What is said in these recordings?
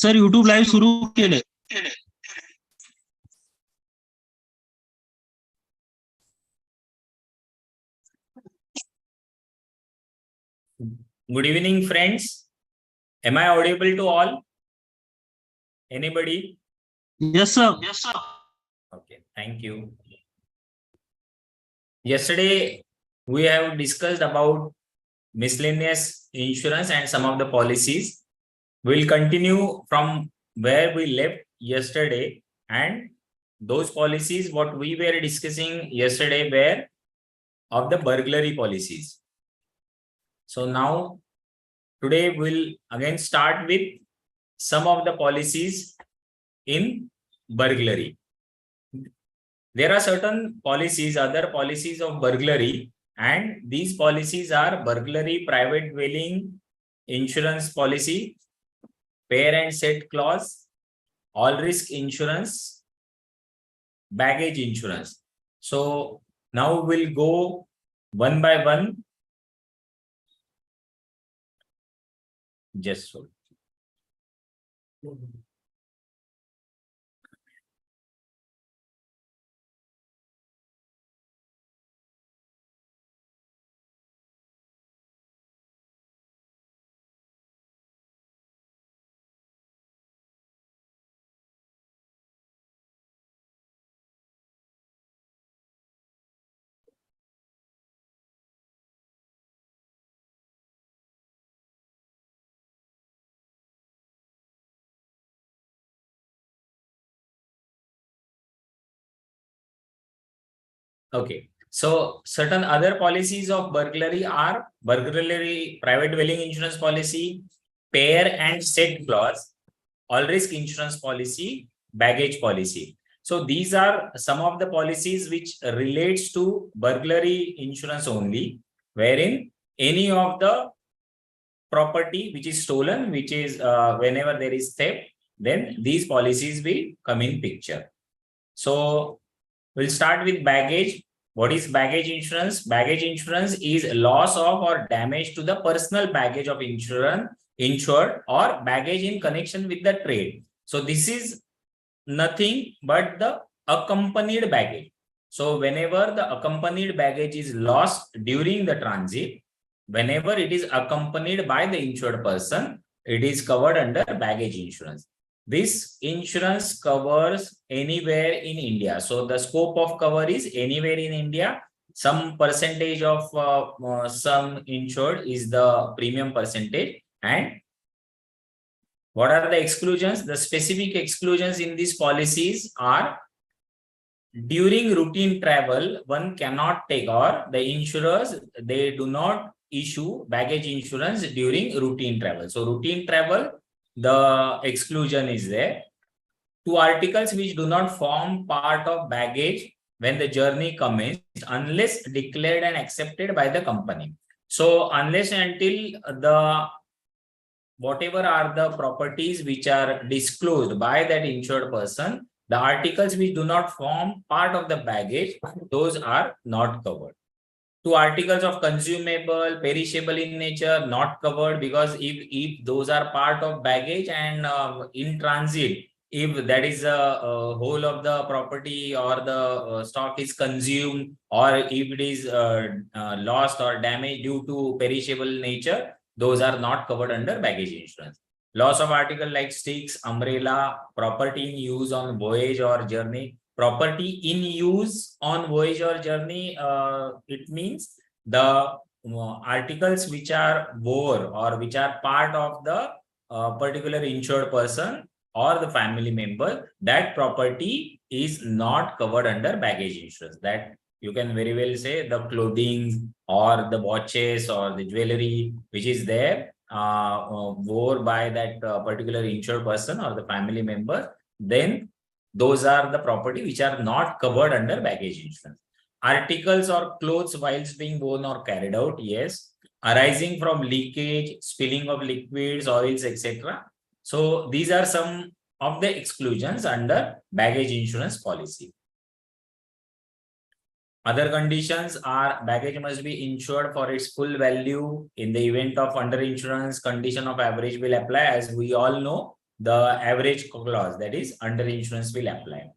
Sir YouTube live सुरू केले. Good evening, friends. Am I audible to all? Anybody? Yes sir. Yes sir. Okay, thank you. Yesterday, we have discussed about miscellaneous insurance and some of the policies. We'll continue from where we left yesterday, and those policies, what we were discussing yesterday, were of the burglary policies. So now, today we'll again start with some of the policies in burglary. There are certain policies, other policies of burglary, and these policies are burglary private dwelling insurance policy, pair and set clause, all risk insurance, baggage insurance. So now we'll go one by one. Just so. Okay. So certain other policies of burglary are burglary private dwelling insurance policy, pair and set clause, all risk insurance policy, baggage policy. So these are some of the policies which relates to burglary insurance only, wherein any of the property which is stolen, which is whenever there is theft, then these policies will come in picture. So we'll start with baggage. What is baggage insurance? Baggage insurance is loss of or damage to the personal baggage of insured or baggage in connection with the trade. So this is nothing but the accompanied baggage. So whenever the accompanied baggage is lost during the transit, whenever it is accompanied by the insured person, it is covered under baggage insurance. This insurance covers anywhere in India. So the scope of cover is anywhere in India. Some percentage of some insured is the premium percentage. And what are the exclusions? The specific exclusions in these policies are during routine travel, one cannot take, or the insurers, they do not issue baggage insurance during routine travel. So routine travel, the exclusion is there. Two articles which do not form part of baggage when the journey commences unless declared and accepted by the company. So unless until the whatever are the properties which are disclosed by that insured person, the articles which do not form part of the baggage, those are not covered. Two articles of consumable, perishable in nature, not covered, because if those are part of baggage and in transit, if that is a whole of the property or the stock is consumed, or if it is lost or damaged due to perishable nature, those are not covered under baggage insurance. Loss of article like sticks, umbrella, property in use on voyage or journey. Property in use on voyage or journey, it means the articles which are wore or which are part of the particular insured person or the family member, that property is not covered under baggage insurance. That you can very well say the clothing or the watches or the jewelry which is there wore by that particular insured person or the family member, then those are the property which are not covered under baggage insurance. Articles or clothes whilst being worn or carried out, yes. Arising from leakage, spilling of liquids, oils, etc. So these are some of the exclusions under baggage insurance policy. Other conditions are baggage must be insured for its full value. In the event of underinsurance, condition of average will apply. As we all know, the average clause, that is under insurance, will apply.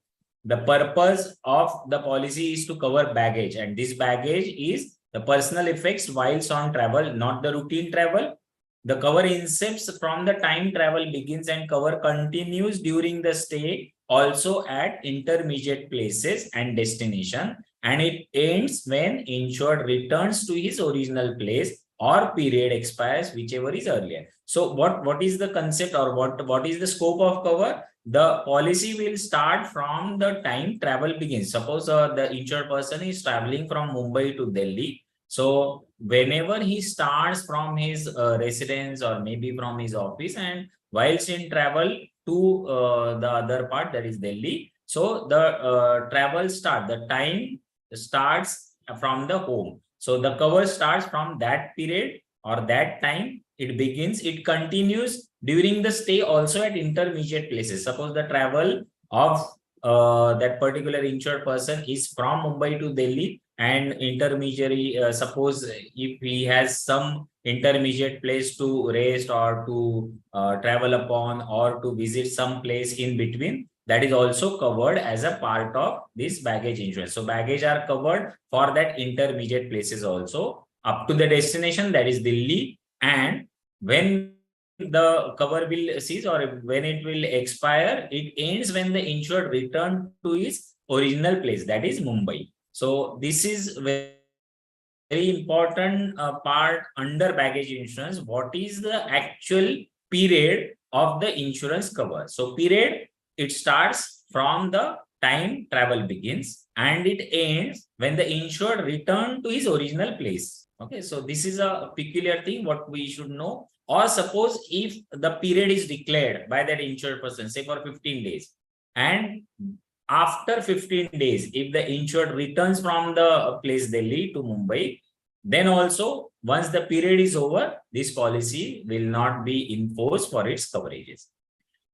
The purpose of the policy is to cover baggage, and this baggage is the personal effects whilst on travel, not the routine travel. The cover incepts from the time travel begins and cover continues during the stay, also at intermediate places and destination, and it ends when insured returns to his original place or period expires, whichever is earlier. So what is the concept, or what is the scope of cover? The policy will start from the time travel begins. Suppose the insured person is traveling from Mumbai to Delhi. So whenever he starts from his residence or maybe from his office, and whilst in travel to the other part, that is Delhi, so the the time starts from the home. So the cover starts from that period or that time. It begins, it continues during the stay, also at intermediate places. Suppose the travel of that particular insured person is from Mumbai to Delhi, and intermediary, suppose if he has some intermediate place to rest or to travel upon or to visit some place in between, that is also covered as a part of this baggage insurance. So baggage are covered for that intermediate places also up to the destination, that is Delhi. And when the cover will cease or when it will expire, it ends when the insured return to his original place, that is Mumbai. So this is very important part under baggage insurance. What is the actual period of the insurance cover? So period, it starts from the time travel begins and it ends when the insured return to his original place. Okay, so this is a peculiar thing what we should know. Or suppose if the period is declared by that insured person, say for 15 days, and after 15 days, if the insured returns from the place Delhi to Mumbai, then also once the period is over, this policy will not be enforced for its coverages.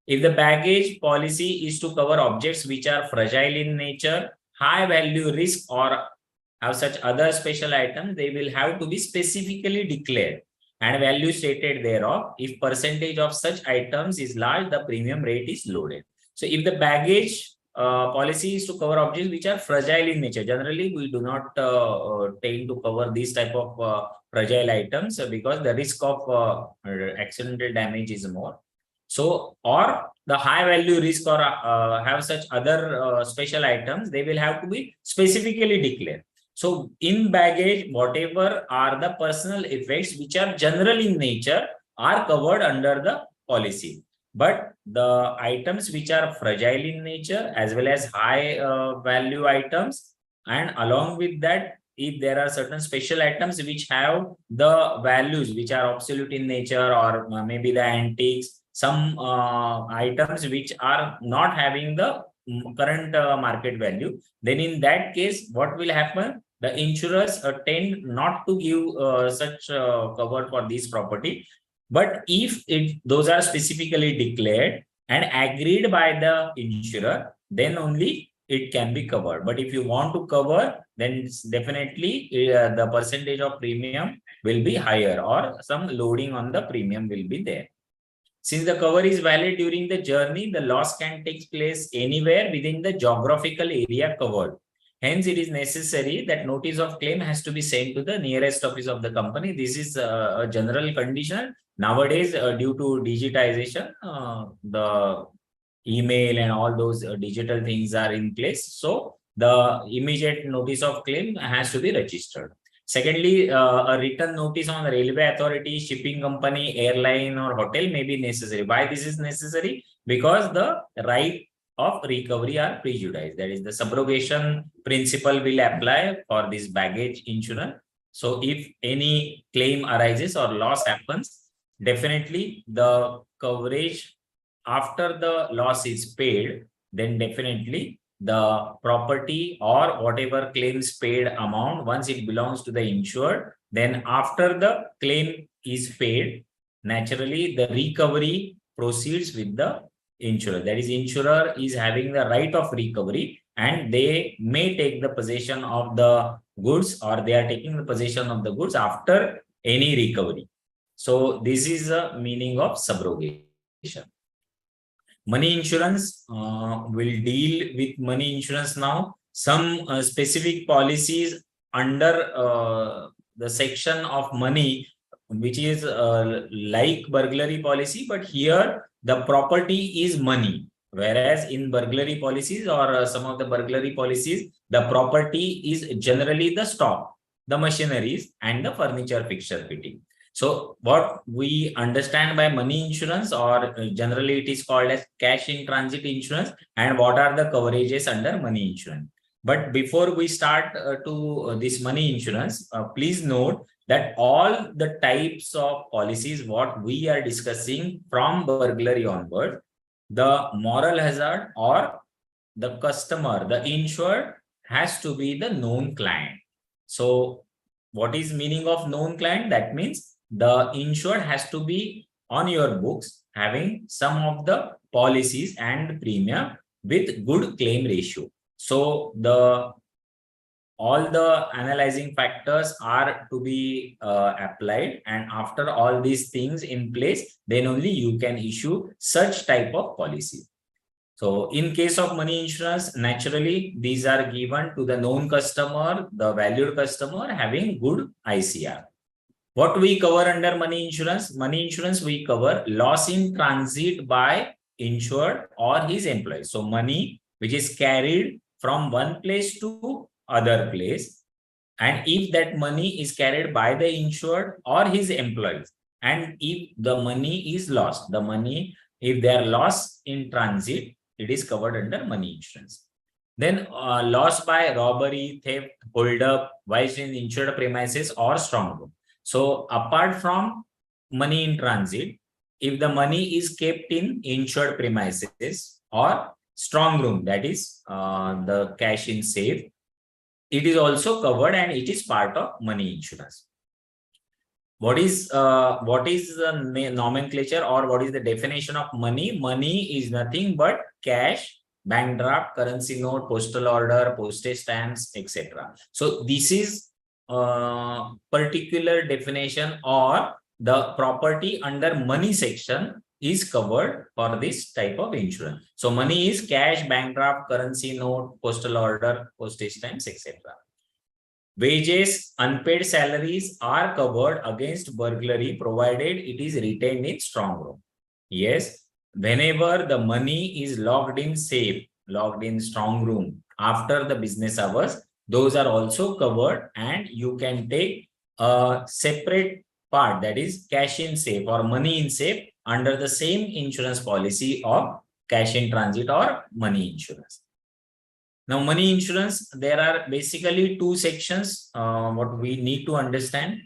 If the baggage policy is to cover objects which are fragile in nature, high value risk, or have such other special items, they will have to be specifically declared and value stated thereof. If percentage of such items is large, the premium rate is loaded. So if the baggage policy is to cover objects which are fragile in nature, generally we do not tend to cover these type of fragile items because the risk of accidental damage is more. So, or the high value risk or have such other special items, they will have to be specifically declared. So in baggage, whatever are the personal effects which are general in nature are covered under the policy. But the items which are fragile in nature as well as high value items, and along with that, if there are certain special items which have the values which are obsolete in nature, or maybe the antiques, some items which are not having the current market value, then in that case, what will happen? The insurers tend not to give such cover for this property. But if those are specifically declared and agreed by the insurer, then only it can be covered. But if you want to cover, then definitely the percentage of premium will be higher, or some loading on the premium will be there. Since the cover is valid during the journey, the loss can take place anywhere within the geographical area covered. Hence, it is necessary that notice of claim has to be sent to the nearest office of the company. This is a general condition. Nowadays, due to digitization, the email and all those digital things are in place. So the immediate notice of claim has to be registered. Secondly, a written notice on the railway authority, shipping company, airline, or hotel may be necessary. Why this is necessary? Because the right of recovery are prejudiced. That is, the subrogation principle will apply for this baggage insurance. So if any claim arises or loss happens, definitely the coverage after the loss is paid, then definitely the property or whatever claims paid amount, once it belongs to the insured, then after the claim is paid, naturally the recovery proceeds with the insurer. That is, insurer is having the right of recovery, and they may take the possession of the goods, or they are taking the possession of the goods after any recovery. So this is the meaning of subrogation. Money insurance will deal with money insurance now. Some specific policies under the section of money, which is like burglary policy, but here the property is money. Whereas in burglary policies or some of the burglary policies, the property is generally the stock, the machineries, and the furniture fixture fitting. So what we understand by money insurance, or generally it is called as cash in transit insurance, and what are the coverages under money insurance. But before we start to this money insurance, please note that all the types of policies what we are discussing from burglary onward, the moral hazard or the customer, the insured, has to be the known client. So what is meaning of known client? That means the insured has to be on your books having some of the policies and premium with good claim ratio. So all the analyzing factors are to be applied, and after all these things in place, then only you can issue such type of policy. So in case of money insurance, naturally, these are given to the known customer, the valued customer having good ICR. What we cover under money insurance? Money insurance, we cover loss in transit by insured or his employee. So money which is carried from one place to other place. And if that money is carried by the insured or his employees, and if the money is lost, if they are lost in transit, it is covered under money insurance. Then loss by robbery, theft, hold up, while in insured premises or strong room. So apart from money in transit, if the money is kept in insured premises or strong room, that is the cash in safe, it is also covered and it is part of money insurance. What is the nomenclature, or what is the definition of money? Money is nothing but cash, bank draft, currency note, postal order, postage stamps, etc. So this is particular definition, or the property under money section is covered for this type of insurance. So money is cash, bank draft, currency note, postal order, postage stamps, etc. Wages, unpaid salaries are covered against burglary provided it is retained in strong room. Yes, whenever the money is locked in safe, locked in strong room after the business hours, those are also covered, and you can take a separate part, that is cash in safe or money in safe, under the same insurance policy of cash in transit or money insurance. Now, money insurance, there are basically two sections what we need to understand.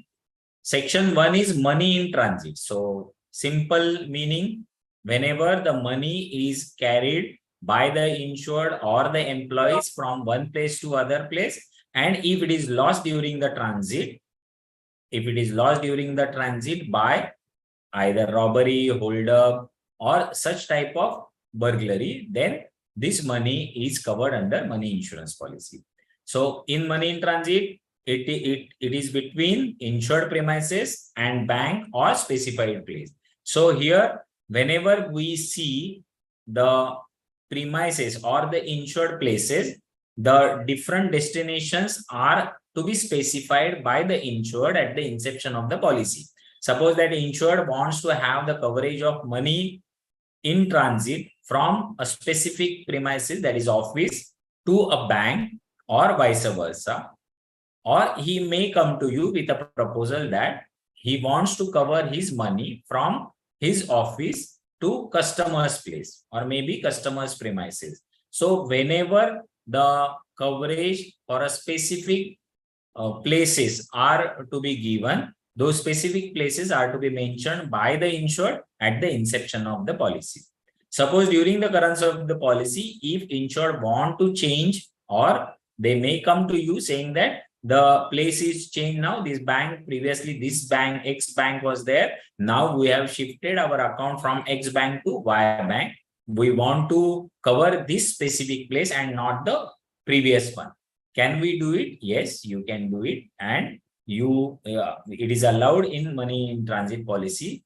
Section 1 is money in transit. So simple meaning, whenever the money is carried by the insured or the employees from one place to other place, and if it is lost during the transit, by either robbery, hold up, or such type of burglary, then this money is covered under money insurance policy. So in money in transit, it is between insured premises and bank or specified place. So here, whenever we see the premises or the insured places, the different destinations are to be specified by the insured at the inception of the policy. Suppose that insured wants to have the coverage of money in transit from a specific premises, that is office, to a bank or vice versa. Or he may come to you with a proposal that he wants to cover his money from his office to customer's place or maybe customer's premises. So whenever the coverage for a specific places are to be given, those specific places are to be mentioned by the insured at the inception of the policy. Suppose during the occurrence of the policy, if insured want to change, or they may come to you saying that the place is changed now, this bank, previously this bank, X bank was there, now we have shifted our account from X bank to Y bank. We want to cover this specific place and not the previous one. Can we do it? Yes, you can do it, and it is allowed in money in transit policy,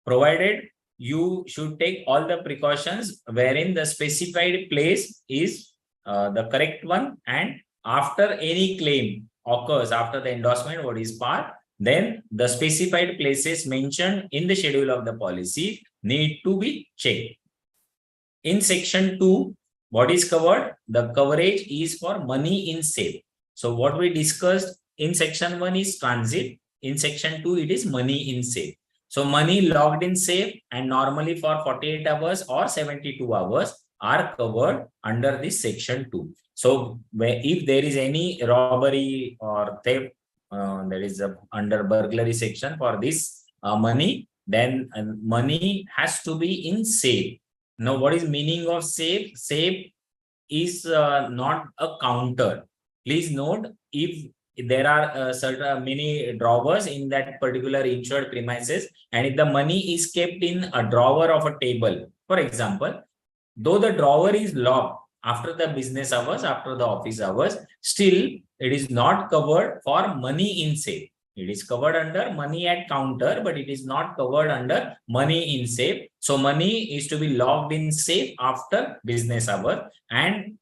provided you should take all the precautions wherein the specified place is the correct one, and after any claim occurs after the endorsement what is part, then the specified places mentioned in the schedule of the policy need to be checked. In section 2, what is covered? The coverage is for money in safe. So what we discussed in section 1 is transit. In section 2, it is money in safe. So money logged in safe and normally for 48 hours or 72 hours are covered under this section 2. So if there is any robbery or theft, there is under burglary section for this money, then money has to be in safe. Now, what is meaning of safe? Safe is not a counter. Please note, if there are certain many drawers in that particular insured premises, and if the money is kept in a drawer of a table, for example, though the drawer is locked after the business hours, after the office hours, still it is not covered for money in safe. It is covered under money at counter, but it is not covered under money in safe. So money is to be logged in safe after business hour. And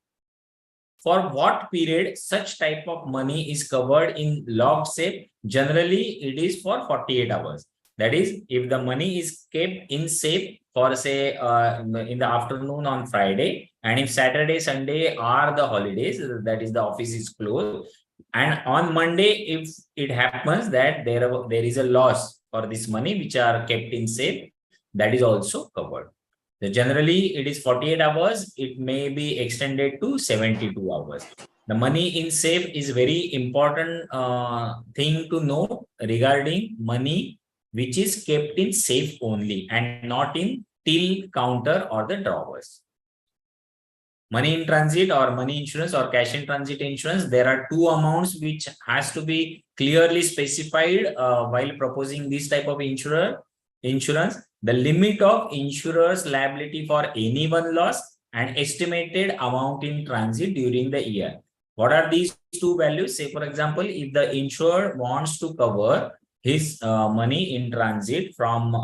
for what period such type of money is covered in logged safe? Generally, it is for 48 hours. That is, if the money is kept in safe for say in the afternoon on Friday, and if Saturday, Sunday are the holidays, that is the office is closed, and on Monday, if it happens that there is a loss for this money which are kept in safe, that is also covered. So generally, it is 48 hours. It may be extended to 72 hours. The money in safe is very important thing to know regarding money which is kept in safe only and not in till, counter or the drawers. Money in transit or money insurance or cash in transit insurance, there are two amounts which has to be clearly specified while proposing this type of insurance. The limit of insurer's liability for any one loss and estimated amount in transit during the year. What are these two values? Say, for example, if the insurer wants to cover his money in transit from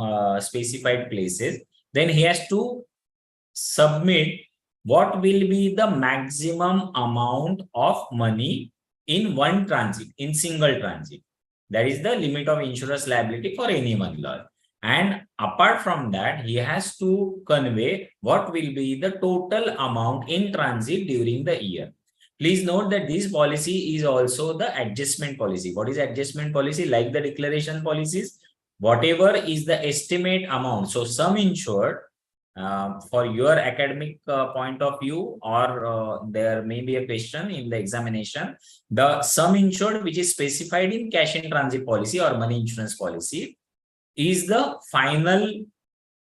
specified places, then he has to submit what will be the maximum amount of money in one transit, in single transit. That is the limit of insurance liability for any one loss. And apart from that, he has to convey what will be the total amount in transit during the year. Please note that this policy is also the adjustment policy. What is adjustment policy? Like the declaration policies, whatever is the estimate amount. So sum insured, for your academic point of view, or there may be a question in the examination, the sum insured which is specified in cash in transit policy or money insurance policy is the final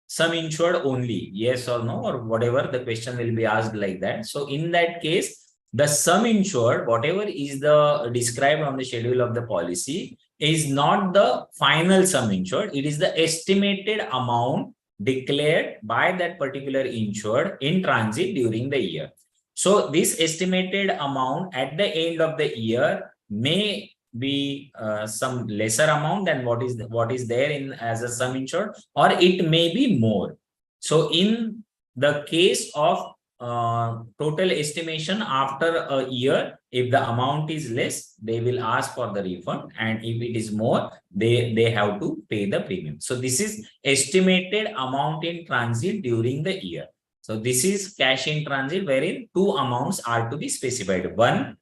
sum insured only, yes or no, or whatever the question will be asked like that. So in that case, the sum insured, whatever is the described on the schedule of the policy, is not the final sum insured. It is the estimated amount declared by that particular insured in transit during the year. So this estimated amount at the end of the year may be some lesser amount than what is there in as a sum insured, or it may be more. So in the case of total estimation after a year, if the amount is less, they will ask for the refund, and if it is more, they have to pay the premium. So this is estimated amount in transit during the year. So this is cash in transit, wherein two amounts are to be specified. One,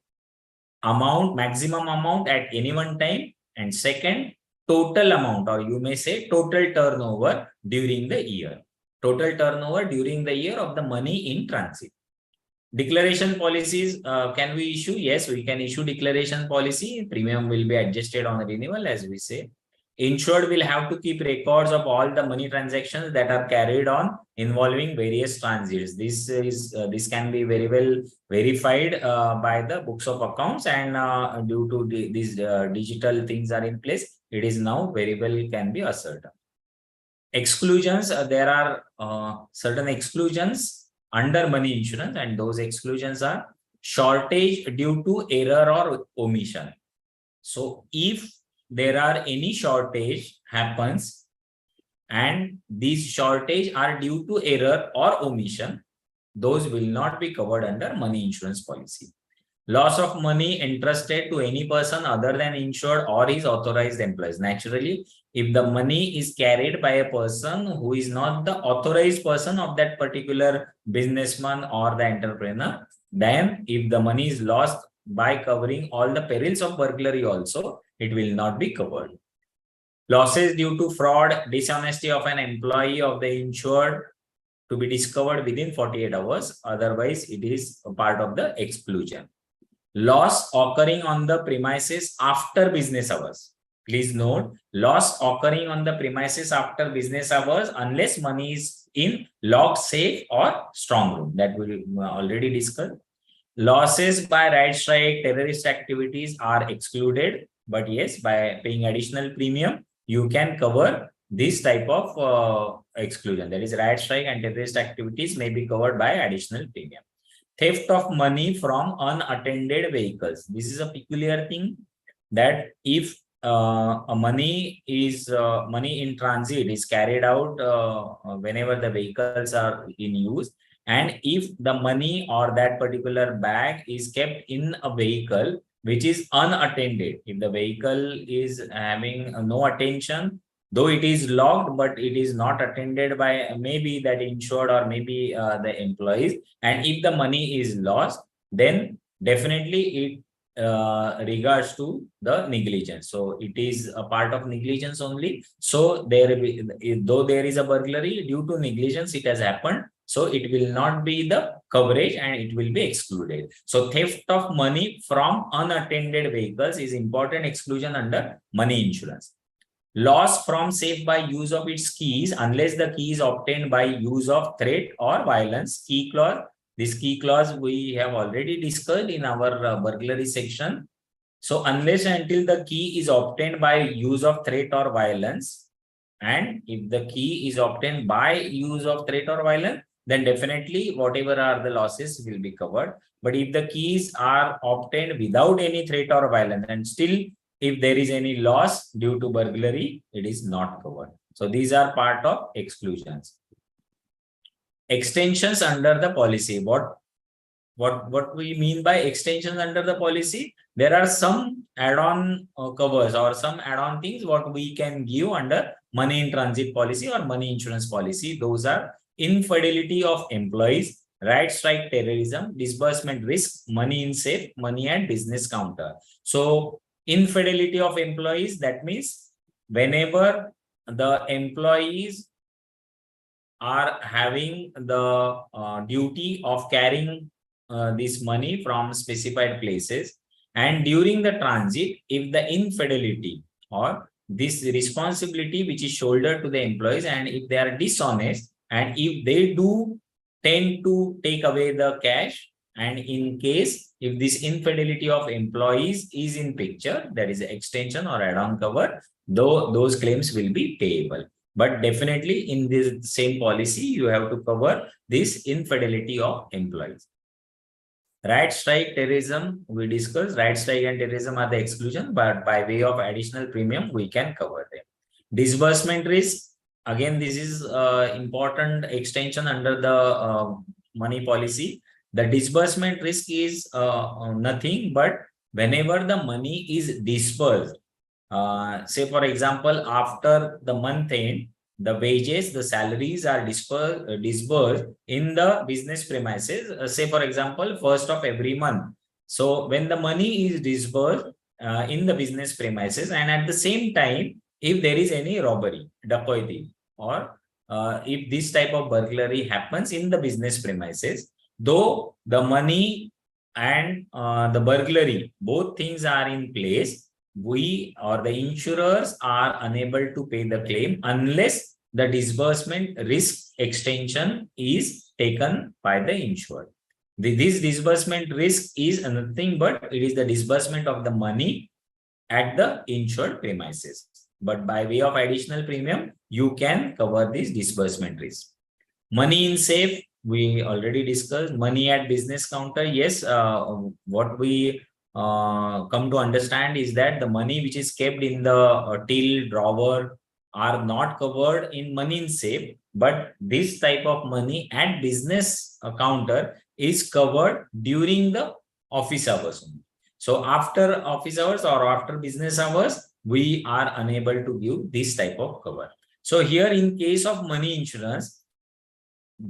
amount, maximum amount at any one time, and second, total amount, or you may say total turnover during the year. Total turnover during the year of the money in transit. Declaration policies, can we issue? Yes, we can issue declaration policy. Premium will be adjusted on renewal, as we say. Insured will have to keep records of all the money transactions that are carried on involving various transits. This can be very well verified by the books of accounts, and due to these digital things are in place, it is now very well can be ascertained. Exclusions, there are certain exclusions under money insurance, and those exclusions are shortage due to error or omission. So if there are any shortage happens and these shortage are due to error or omission, those will not be covered under money insurance policy. Loss of money entrusted to any person other than insured or his authorized employees. Naturally, if the money is carried by a person who is not the authorized person of that particular businessman or the entrepreneur, then if the money is lost by covering all the perils of burglary also, it will not be covered. Losses due to fraud, dishonesty of an employee of the insured to be discovered within 48 hours. Otherwise, it is a part of the exclusion. Loss occurring on the premises after business hours. Please note, loss occurring on the premises after business hours unless money is in locked safe or strong room. That we already discussed. Losses by riot strike, terrorist activities are excluded. But yes, by paying additional premium, you can cover this type of exclusion. That is, riot strike and terrorist activities may be covered by additional premium. Theft of money from unattended vehicles. This is a peculiar thing, that if a money in transit is carried out whenever the vehicles are in use, and if the money or that particular bag is kept in a vehicle which is unattended, if the vehicle is having no attention, though it is locked, but it is not attended by maybe that insured or maybe the employees, and if the money is lost, then definitely it regards to the negligence. So it is a part of negligence only. So though there is a burglary, due to negligence it has happened, so it will not be the coverage and it will be excluded. So theft of money from unattended vehicles is important exclusion under money insurance. Loss from safe by use of its keys unless the key is obtained by use of threat or violence. Key clause. This key clause we have already discussed in our burglary section. So unless and until the key is obtained by use of threat or violence, and if the key is obtained by use of threat or violence, then definitely whatever are the losses will be covered. But if the keys are obtained without any threat or violence, and still if there is any loss due to burglary, it is not covered. So these are part of exclusions. Extensions under the policy. What we mean by extensions under the policy? There are some add-on covers or some add-on things what we can give under money in transit policy or money insurance policy. Those are infidelity of employees, riot strike terrorism, disbursement risk, money in safe, money at business counter. So infidelity of employees, that means whenever the employees are having the duty of carrying this money from specified places, and during the transit, if the infidelity or this responsibility which is shouldered to the employees, and if they are dishonest, and if they do tend to take away the cash, and in case if this infidelity of employees is in picture, that is extension or add-on cover, though those claims will be payable. But definitely in this same policy, you have to cover this infidelity of employees. Riot strike terrorism, we discussed. Riot strike and terrorism are the exclusion, but by way of additional premium, we can cover them. Disbursement risk, again, this is important extension under the money policy. The disbursement risk is nothing but whenever the money is disbursed. Say for example, after the month end, the wages, the salaries are disbursed in the business premises. Say for example, first of every month. So when the money is disbursed in the business premises, and at the same time, if there is any robbery, dacoity, or if this type of burglary happens in the business premises, though the money and the burglary, both things are in place, we or the insurers are unable to pay the claim unless the disbursement risk extension is taken by the insured. This disbursement risk is nothing but it is the disbursement of the money at the insured premises. But by way of additional premium, you can cover this disbursement risk. Money in safe, we already discussed. Money at business counter, yes. What we come to understand is that the money which is kept in the till, drawer, are not covered in money in safe, but this type of money at business counter is covered during the office hours. So after office hours or after business hours, we are unable to give this type of cover. So here in case of money insurance,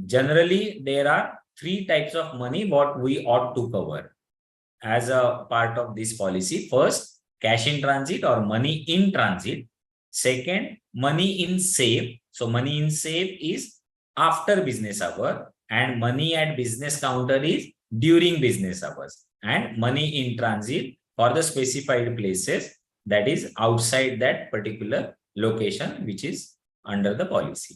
generally there are three types of money what we ought to cover as a part of this policy. First, cash in transit or money in transit. Second, money in safe. So money in safe is after business hour, and money at business counter is during business hours, and money in transit for the specified places, that is outside that particular location which is under the policy.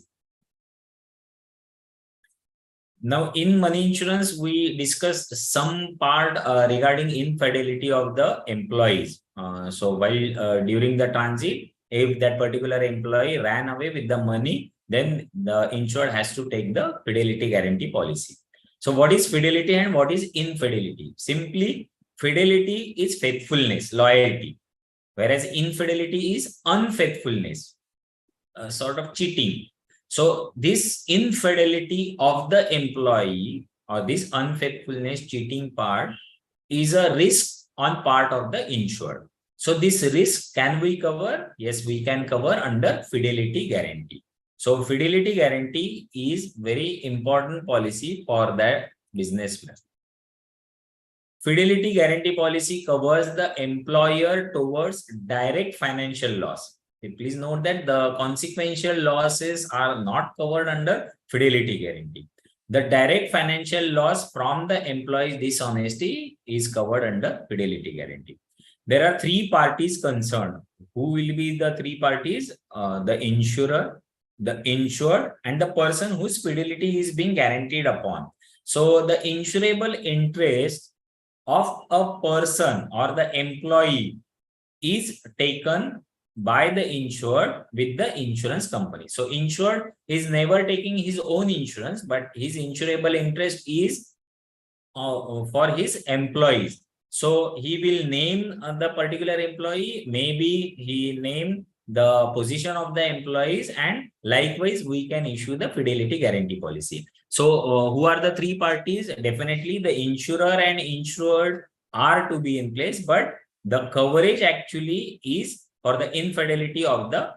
Now, in money insurance, we discussed some part regarding infidelity of the employees. So while during the transit, if that particular employee ran away with the money, then the insured has to take the fidelity guarantee policy. So what is fidelity and what is infidelity? Simply, fidelity is faithfulness, loyalty, whereas infidelity is unfaithfulness, sort of cheating. So this infidelity of the employee or this unfaithfulness, cheating part is a risk on part of the insured. So this risk can we cover? Yes, we can cover under fidelity guarantee. So fidelity guarantee is very important policy for that businessman. Fidelity guarantee policy covers the employer towards direct financial loss. Please note that the consequential losses are not covered under fidelity guarantee. The direct financial loss from the employee's dishonesty is covered under fidelity guarantee. There are three parties concerned. Who will be the three parties? The insurer, the insured, and the person whose fidelity is being guaranteed upon. So the insurable interest of a person or the employee is taken by the insured with the insurance company. So insured is never taking his own insurance, but his insurable interest is for his employees. So he will name the particular employee, maybe he name the position of the employees, and likewise we can issue the fidelity guarantee policy. So who are the three parties? Definitely the insurer and insured are to be in place, but the coverage actually is for the infidelity of the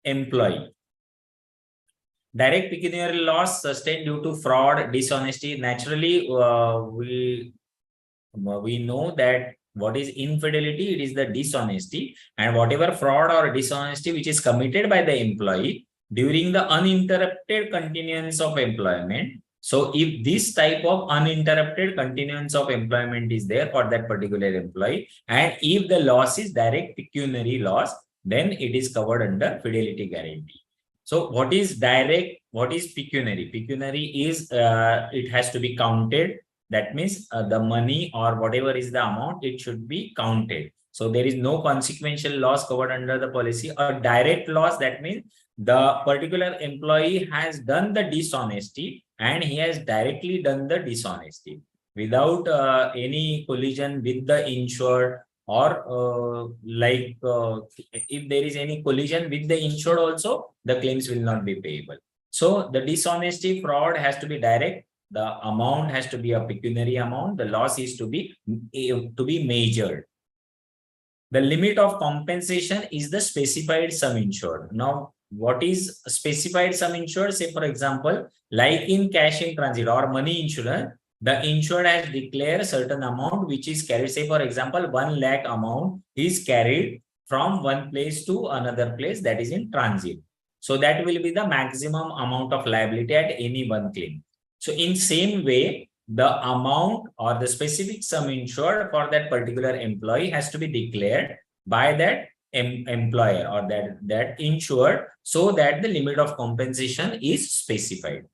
employee. Direct pecuniary loss sustained due to fraud, dishonesty. Naturally, we know that what is infidelity, it is the dishonesty, and whatever fraud or dishonesty which is committed by the employee during the uninterrupted continuance of employment. So if this type of uninterrupted continuance of employment is there for that particular employee, and if the loss is direct pecuniary loss, then it is covered under fidelity guarantee. So what is direct, what is pecuniary? Pecuniary is it has to be counted. That means the money or whatever is the amount, it should be counted. So there is no consequential loss covered under the policy. A direct loss, that means the particular employee has done the dishonesty and he has directly done the dishonesty without any collision with the insured, or if there is any collision with the insured also, the claims will not be payable. So the dishonesty, fraud has to be direct. The amount has to be a pecuniary amount. The loss is to be measured. The limit of compensation is the specified sum insured. Now, what is specified sum insured? Say, for example, like in cash in transit or money insurance, the insured has declared a certain amount which is carried. Say, for example, 1 lakh amount is carried from one place to another place, that is in transit. So that will be the maximum amount of liability at any one claim. So in same way, the amount or the specific sum insured for that particular employee has to be declared by that employer or that insured, so that the limit of compensation is specified.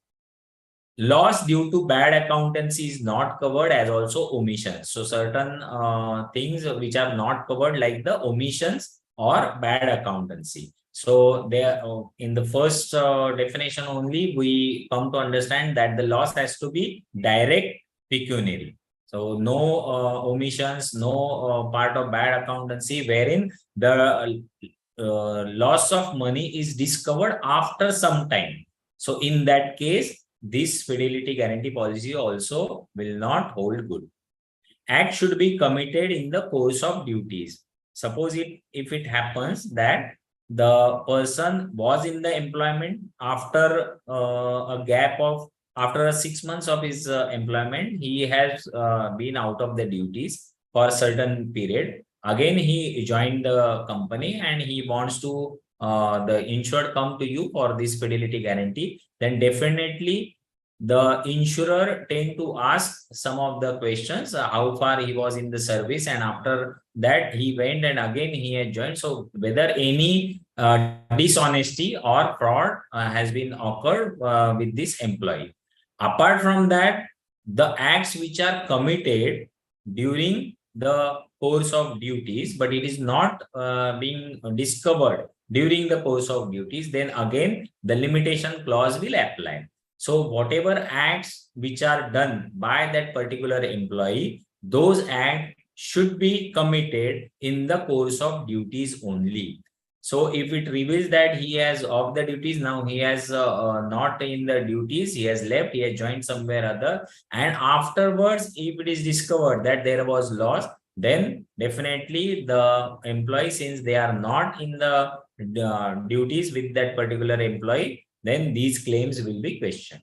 Loss due to bad accountancy is not covered, as also omissions. So certain things which are not covered, like the omissions or bad accountancy. So there, in the first definition only, we come to understand that the loss has to be direct pecuniary. So no omissions, no part of bad accountancy wherein the loss of money is discovered after some time. So in that case, this fidelity guarantee policy also will not hold good. Act should be committed in the course of duties. Suppose if it happens that the person was in the employment after a gap of after 6 months of his employment, he has been out of the duties for a certain period. Again, he joined the company and he wants to the insured come to you for this fidelity guarantee. Then definitely the insurer tend to ask some of the questions, how far he was in the service, and after that he went and again he had joined. So whether any dishonesty or fraud has been occurred with this employee. Apart from that, the acts which are committed during the course of duties, but it is not being discovered during the course of duties, then again the limitation clause will apply. So whatever acts which are done by that particular employee, those acts should be committed in the course of duties only. So if it reveals that he has off the duties, now he has not in the duties, he has left, he has joined somewhere other, and afterwards, if it is discovered that there was loss, then definitely the employee, since they are not in the duties with that particular employee, then these claims will be questioned.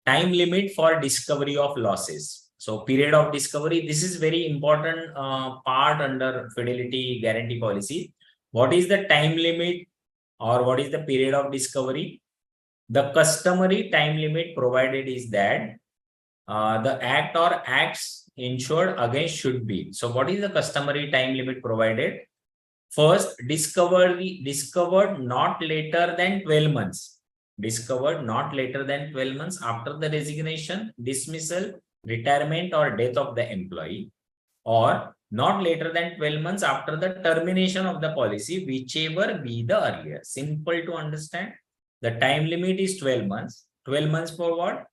Time limit for discovery of losses. So period of discovery, this is very important part under fidelity guarantee policy. What is the time limit or what is the period of discovery? The customary time limit provided is that the act or acts insured against should be. So what is the customary time limit provided? First, discovered not later than 12 months. Discovered not later than 12 months after the resignation, dismissal, retirement, or death of the employee, or not later than 12 months after the termination of the policy, whichever be the earlier. Simple to understand. The time limit is 12 months. 12 months for what?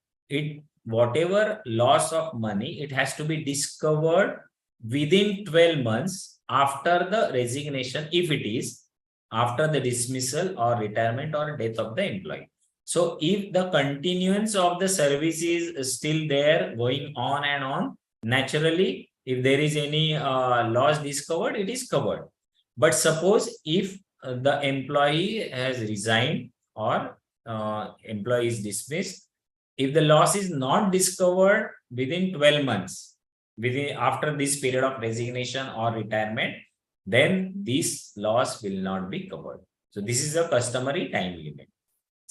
Whatever loss of money, it has to be discovered within 12 months after the resignation, if it is after the dismissal or retirement or death of the employee. So if the continuance of the service is still there, going on and on, naturally, if there is any loss discovered, it is covered. But suppose if the employee has resigned or employee is dismissed, if the loss is not discovered within 12 months, after this period of resignation or retirement, then this loss will not be covered. So this is a customary time limit.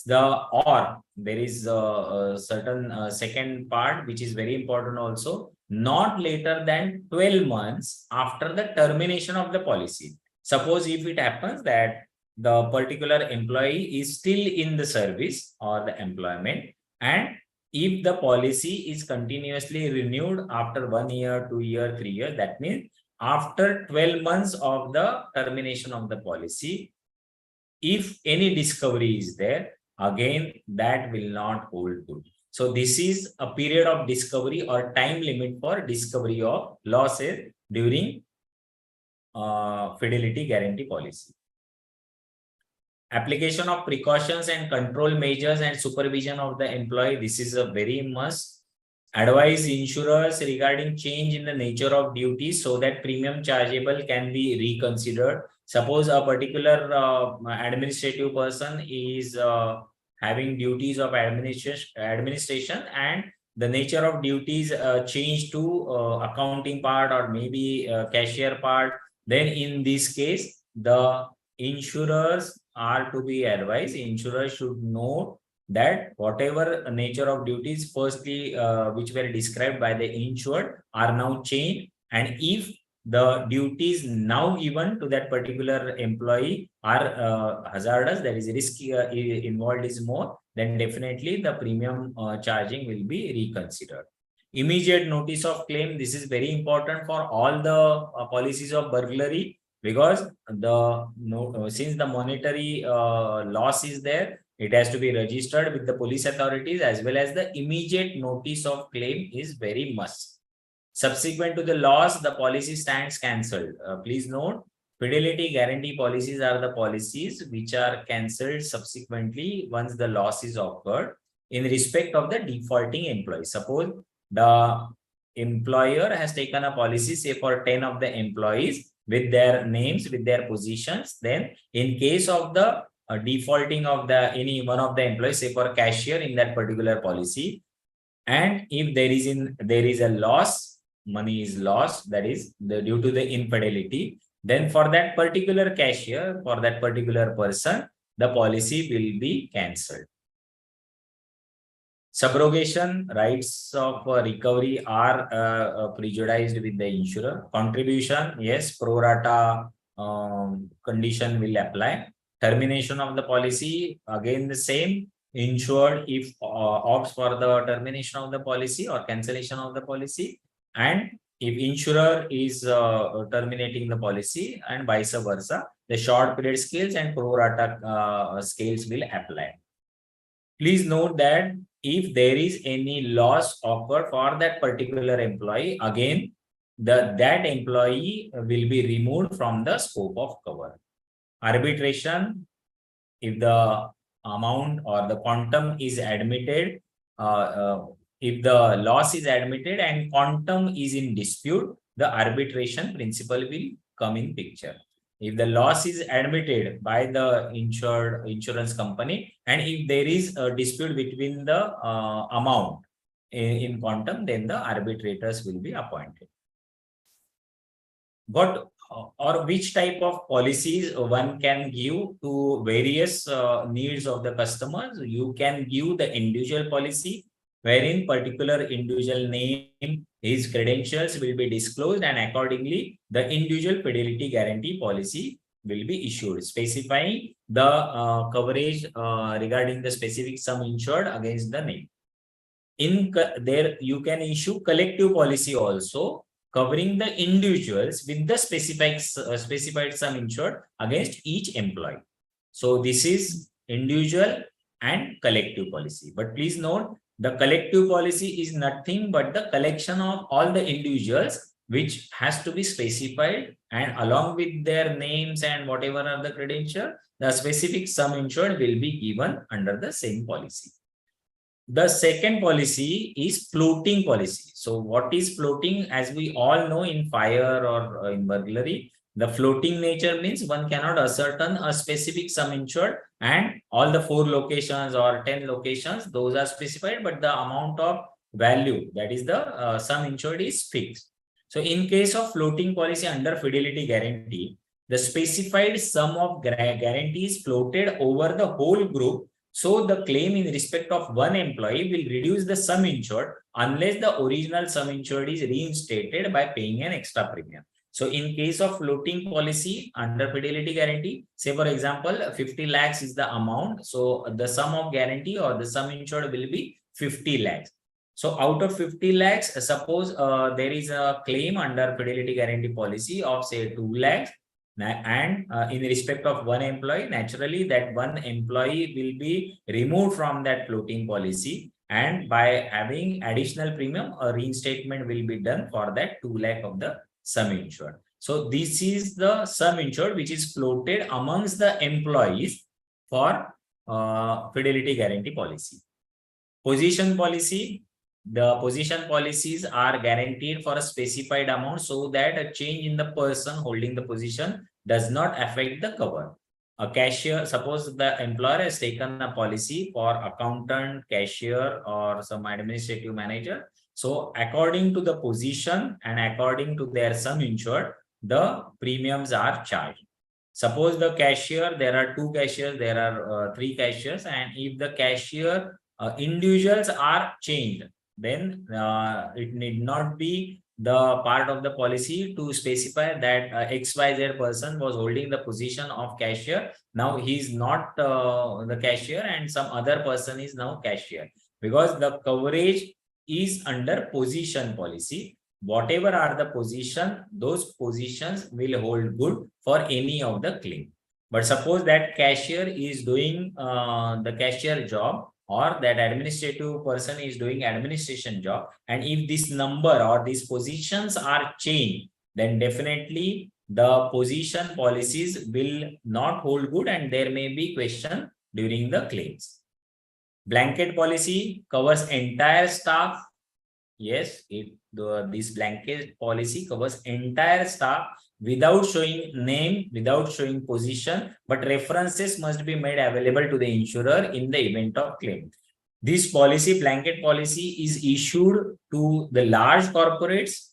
There is a certain second part which is very important also, not later than 12 months after the termination of the policy. Suppose if it happens that the particular employee is still in the service or the employment, and if the policy is continuously renewed after 1 year, 2 years, 3 years, that means after 12 months of the termination of the policy, if any discovery is there, again, that will not hold good. So this is a period of discovery or time limit for discovery of losses during fidelity guarantee policy. Application of precautions and control measures and supervision of the employee. This is a very must. Advise insurers regarding change in the nature of duties so that premium chargeable can be reconsidered. Suppose a particular administrative person is having duties of administration and the nature of duties change to accounting part or maybe cashier part, then in this case, the insurers are to be advised. Insurers should know that whatever nature of duties firstly which were described by the insured are now changed, and if the duties now given to that particular employee are hazardous, there is risk involved is more, then definitely the premium charging will be reconsidered. Immediate notice of claim. This is very important for all the policies of burglary, because since the monetary loss is there, it has to be registered with the police authorities, as well as the immediate notice of claim is very must. Subsequent to the loss, the policy stands cancelled. Please note, fidelity guarantee policies are the policies which are cancelled subsequently once the loss is occurred in respect of the defaulting employee. Suppose the employer has taken a policy, say for 10 of the employees with their names, with their positions. Then in case of the defaulting of the any one of the employees, say for cashier in that particular policy, and if there is a loss, money is lost, that is due to the infidelity, then for that particular cashier, for that particular person, the policy will be cancelled. Subrogation rights of recovery are prejudiced with the insurer. Contribution, yes, pro rata condition will apply. Termination of the policy, again the same. Insured if opts for the termination of the policy or cancellation of the policy, and if insurer is terminating the policy, and vice versa, the short period scales and pro rata scales will apply. Please note that if there is any loss occurred for that particular employee, again, that employee will be removed from the scope of cover. Arbitration, if the amount or the quantum is admitted, if the loss is admitted and quantum is in dispute, the arbitration principle will come in picture. If the loss is admitted by the insurance company, and if there is a dispute between the amount in quantum, then the arbitrators will be appointed. What or which type of policies one can give to various needs of the customers? You can give the individual policy, wherein particular individual name, his credentials will be disclosed, and accordingly the individual fidelity guarantee policy will be issued, specifying the coverage regarding the specific sum insured against the name. In there, you can issue collective policy also, covering the individuals with the specified sum insured against each employee. So this is individual and collective policy. But please note, the collective policy is nothing but the collection of all the individuals which has to be specified, and along with their names and whatever are the credentials, the specific sum insured will be given under the same policy. The second policy is floating policy. So what is floating? As we all know, in fire or in burglary, the floating nature means one cannot ascertain a specific sum insured, and all the 4 locations or 10 locations, those are specified, but the amount of value, that is the sum insured, is fixed. So in case of floating policy under fidelity guarantee, the specified sum of guarantee is floated over the whole group. So the claim in respect of one employee will reduce the sum insured unless the original sum insured is reinstated by paying an extra premium. So in case of floating policy under fidelity guarantee, say for example, 50 lakhs is the amount. So the sum of guarantee or the sum insured will be 50 lakhs. So out of 50 lakhs, suppose there is a claim under fidelity guarantee policy of say 2 lakhs. And in respect of one employee, naturally that one employee will be removed from that floating policy, and by having additional premium, a reinstatement will be done for that 2 lakh of the sum insured. So this is the sum insured which is floated amongst the employees for fidelity guarantee policy. Position policy. The position policies are guaranteed for a specified amount so that a change in the person holding the position does not affect the cover. A cashier, suppose the employer has taken a policy for accountant, cashier, or some administrative manager. So according to the position and according to their sum insured, the premiums are charged. Suppose the cashier, there are 2 cashiers, there are 3 cashiers, and if the cashier individuals are changed, then it need not be the part of the policy to specify that XYZ person was holding the position of cashier. Now he is not the cashier and some other person is now cashier, because the coverage is under position policy. Whatever are the position, those positions will hold good for any of the claim. But suppose that cashier is doing the cashier job or that administrative person is doing administration job, and if this number or these positions are changed, then definitely the position policies will not hold good and there may be question during the claims. Blanket policy covers entire staff. Yes, this blanket policy covers entire staff without showing name, without showing position, but references must be made available to the insurer in the event of claim. This policy, blanket policy, is issued to the large corporates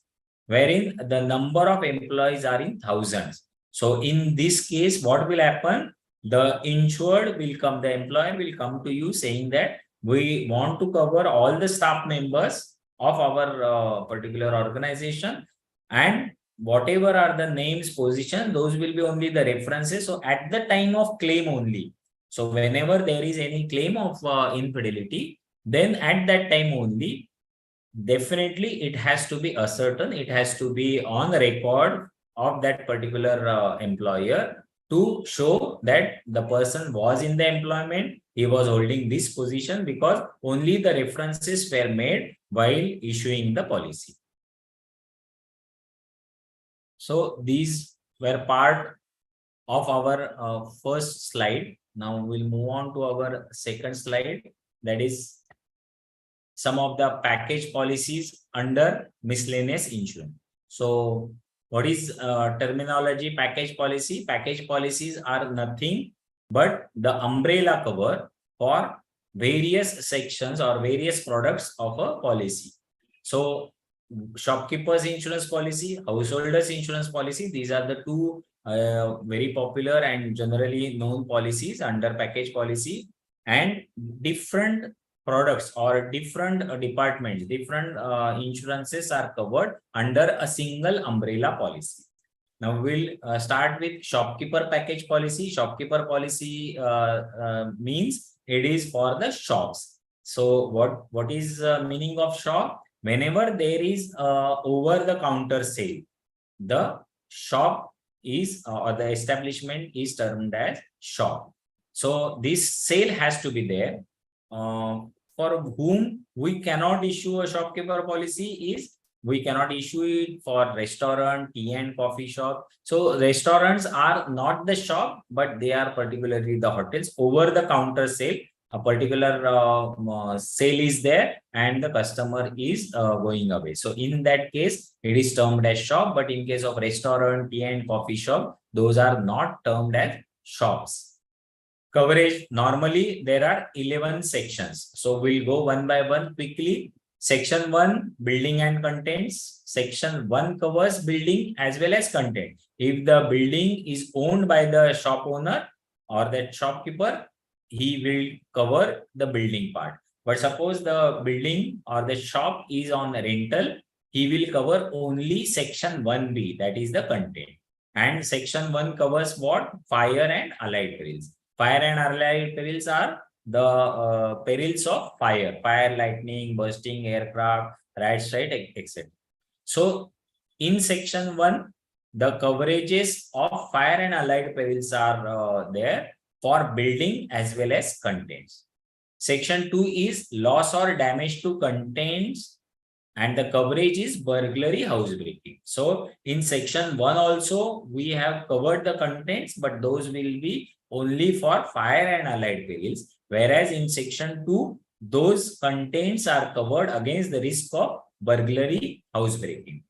wherein the number of employees are in thousands. So in this case, what will happen? The insured will come, the employer will come to you saying that we want to cover all the staff members of our particular organization, and whatever are the names, position, those will be only the references. So at the time of claim only, so whenever there is any claim of infidelity, then at that time only, definitely it has to be ascertained, it has to be on the record of that particular employer to show that the person was in the employment, he was holding this position, because only the references were made while issuing the policy. So these were part of our first slide. Now we'll move on to our second slide, that is some of the package policies under miscellaneous insurance. So what is terminology package policy? Package policies are nothing but the umbrella cover for various sections or various products of a policy. So shopkeepers insurance policy, householders insurance policy, these are the two very popular and generally known policies under package policy, and different products or different departments, different insurances are covered under a single umbrella policy. Now we'll start with shopkeeper package policy. Shopkeeper policy means it is for the shops. So what is the meaning of shop? Whenever there is over the counter sale, the shop is or the establishment is termed as shop. So this sale has to be there. For whom we cannot issue a shopkeeper policy is, we cannot issue it for restaurant, tea and coffee shop. So restaurants are not the shop, but they are particularly the hotels. Over the counter sale, a particular sale is there and the customer is going away. So in that case, it is termed as shop. But in case of restaurant, tea and coffee shop, those are not termed as shops. Coverage, normally there are 11 sections. So we'll go one by one quickly. Section 1, building and contents. Section 1 covers building as well as content. If the building is owned by the shop owner or that shopkeeper, he will cover the building part. But suppose the building or the shop is on rental, he will cover only section 1B, that is the content. And section 1 covers what? Fire and allied perils. Fire and allied perils are the perils of fire, lightning, bursting, aircraft, riot, strike, etc. So in section 1, the coverages of fire and allied perils are there for building as well as contents. Section 2 is loss or damage to contents, and the coverage is burglary, housebreaking. So in section 1 also we have covered the contents, but those will be only for fire and allied perils, whereas in section 2 those contents are covered against the risk of burglary, housebreaking.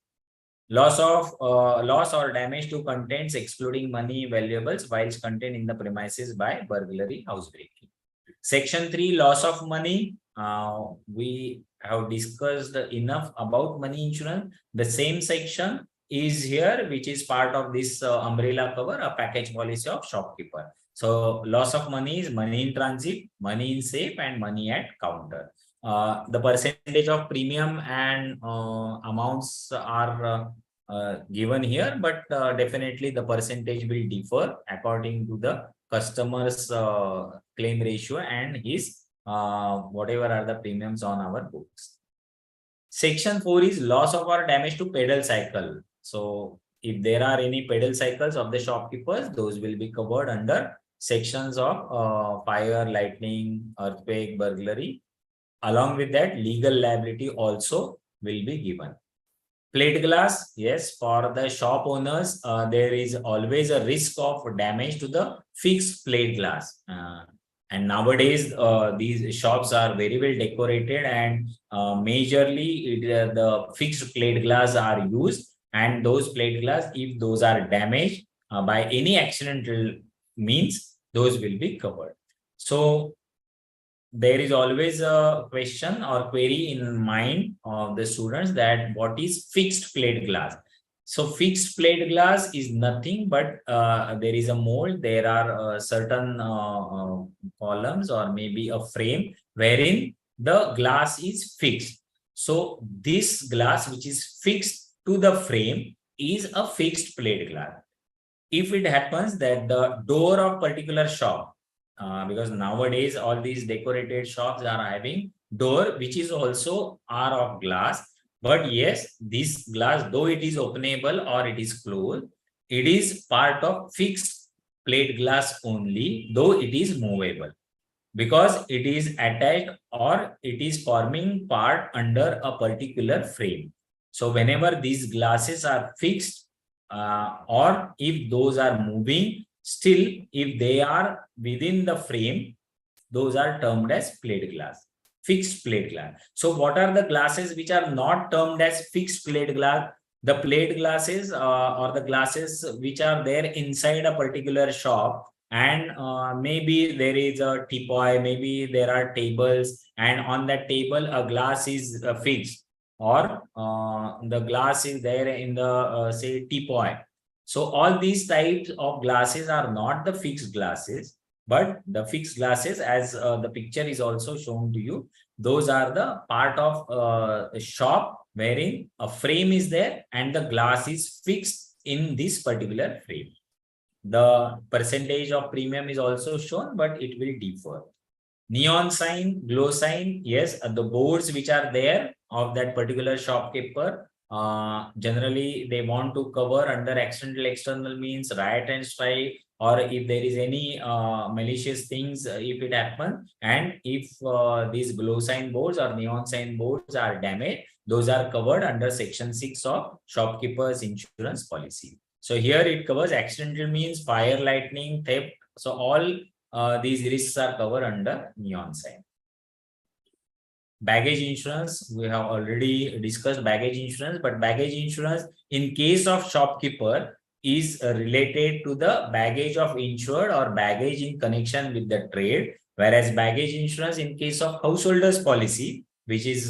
Loss or damage to contents excluding money, valuables, whilst contained in the premises by burglary, housebreaking. Section 3, loss of money. We have discussed enough about money insurance. The same section is here, which is part of this umbrella cover, a package policy of shopkeeper. So loss of money is money in transit, money in safe, and money at counter. The percentage of premium and amounts are given here, but definitely the percentage will differ according to the customer's claim ratio and his whatever are the premiums on our books. Section 4 is loss of or damage to pedal cycle. So if there are any pedal cycles of the shopkeepers, those will be covered under sections of fire, lightning, earthquake, burglary. Along with that, legal liability also will be given. Plate glass, yes, for the shop owners, there is always a risk of damage to the fixed plate glass. And nowadays, these shops are very well decorated, and majorly the fixed plate glass are used. And those plate glass, if those are damaged by any accidental means, those will be covered. So there is always a question or query in mind of the students that what is fixed plate glass. So fixed plate glass is nothing but there is a mold, there are certain columns or maybe a frame wherein the glass is fixed. So this glass which is fixed to the frame is a fixed plate glass. If it happens that the door of particular shop, because nowadays all these decorated shops are having door which is also are of glass, but yes, this glass, though it is openable or it is closed, it is part of fixed plate glass only, though it is movable, because it is attached or it is forming part under a particular frame. So whenever these glasses are fixed, or if those are moving, still if they are within the frame, those are termed as plate glass, fixed plate glass. So what are the glasses which are not termed as fixed plate glass? The plate glasses or the glasses which are there inside a particular shop, and maybe there is a teapot, maybe there are tables, and on that table a glass is fixed, or the glass is there in the say teapot. So all these types of glasses are not the fixed glasses, but the fixed glasses, as the picture is also shown to you, those are the part of a shop wherein a frame is there and the glass is fixed in this particular frame. The percentage of premium is also shown, but it will differ. Neon sign, glow sign, yes, the boards which are there of that particular shopkeeper, generally they want to cover under accidental external means, riot and strike, or if there is any malicious things, if it happens, and if these glow sign boards or neon sign boards are damaged, those are covered under section 6 of shopkeepers insurance policy. So here it covers accidental means, fire, lightning, theft. So all these risks are covered under neon sign. Baggage insurance, we have already discussed baggage insurance, but baggage insurance in case of shopkeeper is related to the baggage of insured or baggage in connection with the trade, whereas baggage insurance in case of householders policy, which is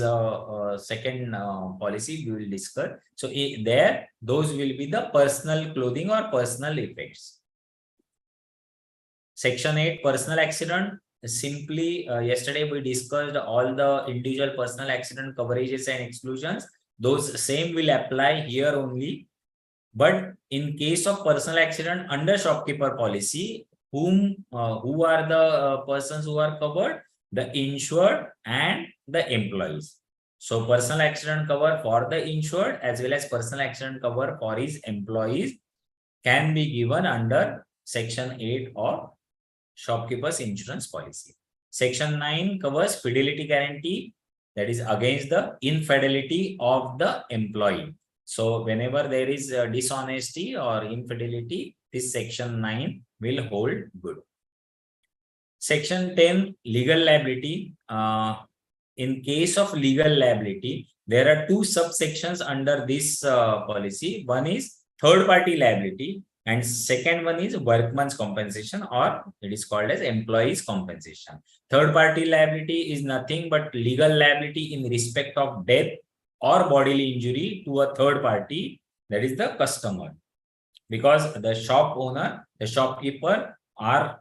second policy we will discuss. So there, those will be the personal clothing or personal effects. Section 8, personal accident. Simply, yesterday we discussed all the individual personal accident coverages and exclusions. Those same will apply here only. But in case of personal accident under shopkeeper policy, who are the persons who are covered? The insured and the employees. So personal accident cover for the insured as well as personal accident cover for his employees can be given under section 8 of shopkeepers insurance policy. Section 9 covers fidelity guarantee, that is against the infidelity of the employee. So whenever there is dishonesty or infidelity, this section 9 will hold good. Section 10, legal liability. In case of legal liability, there are two subsections under this policy. One is third party liability, and second one is workman's compensation, or it is called as employees compensation. Third party liability is nothing but legal liability in respect of death or bodily injury to a third party, that is the customer. Because the shop owner, the shopkeeper are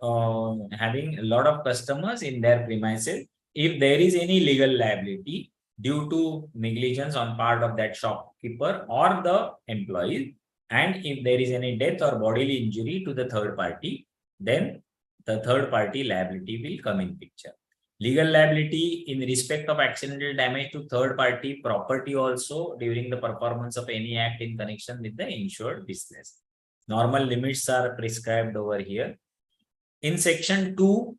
having a lot of customers in their premises. If there is any legal liability due to negligence on part of that shopkeeper or the employee, and if there is any death or bodily injury to the third party, then the third party liability will come in picture. Legal liability in respect of accidental damage to third party property also during the performance of any act in connection with the insured business. Normal limits are prescribed over here. In section 2,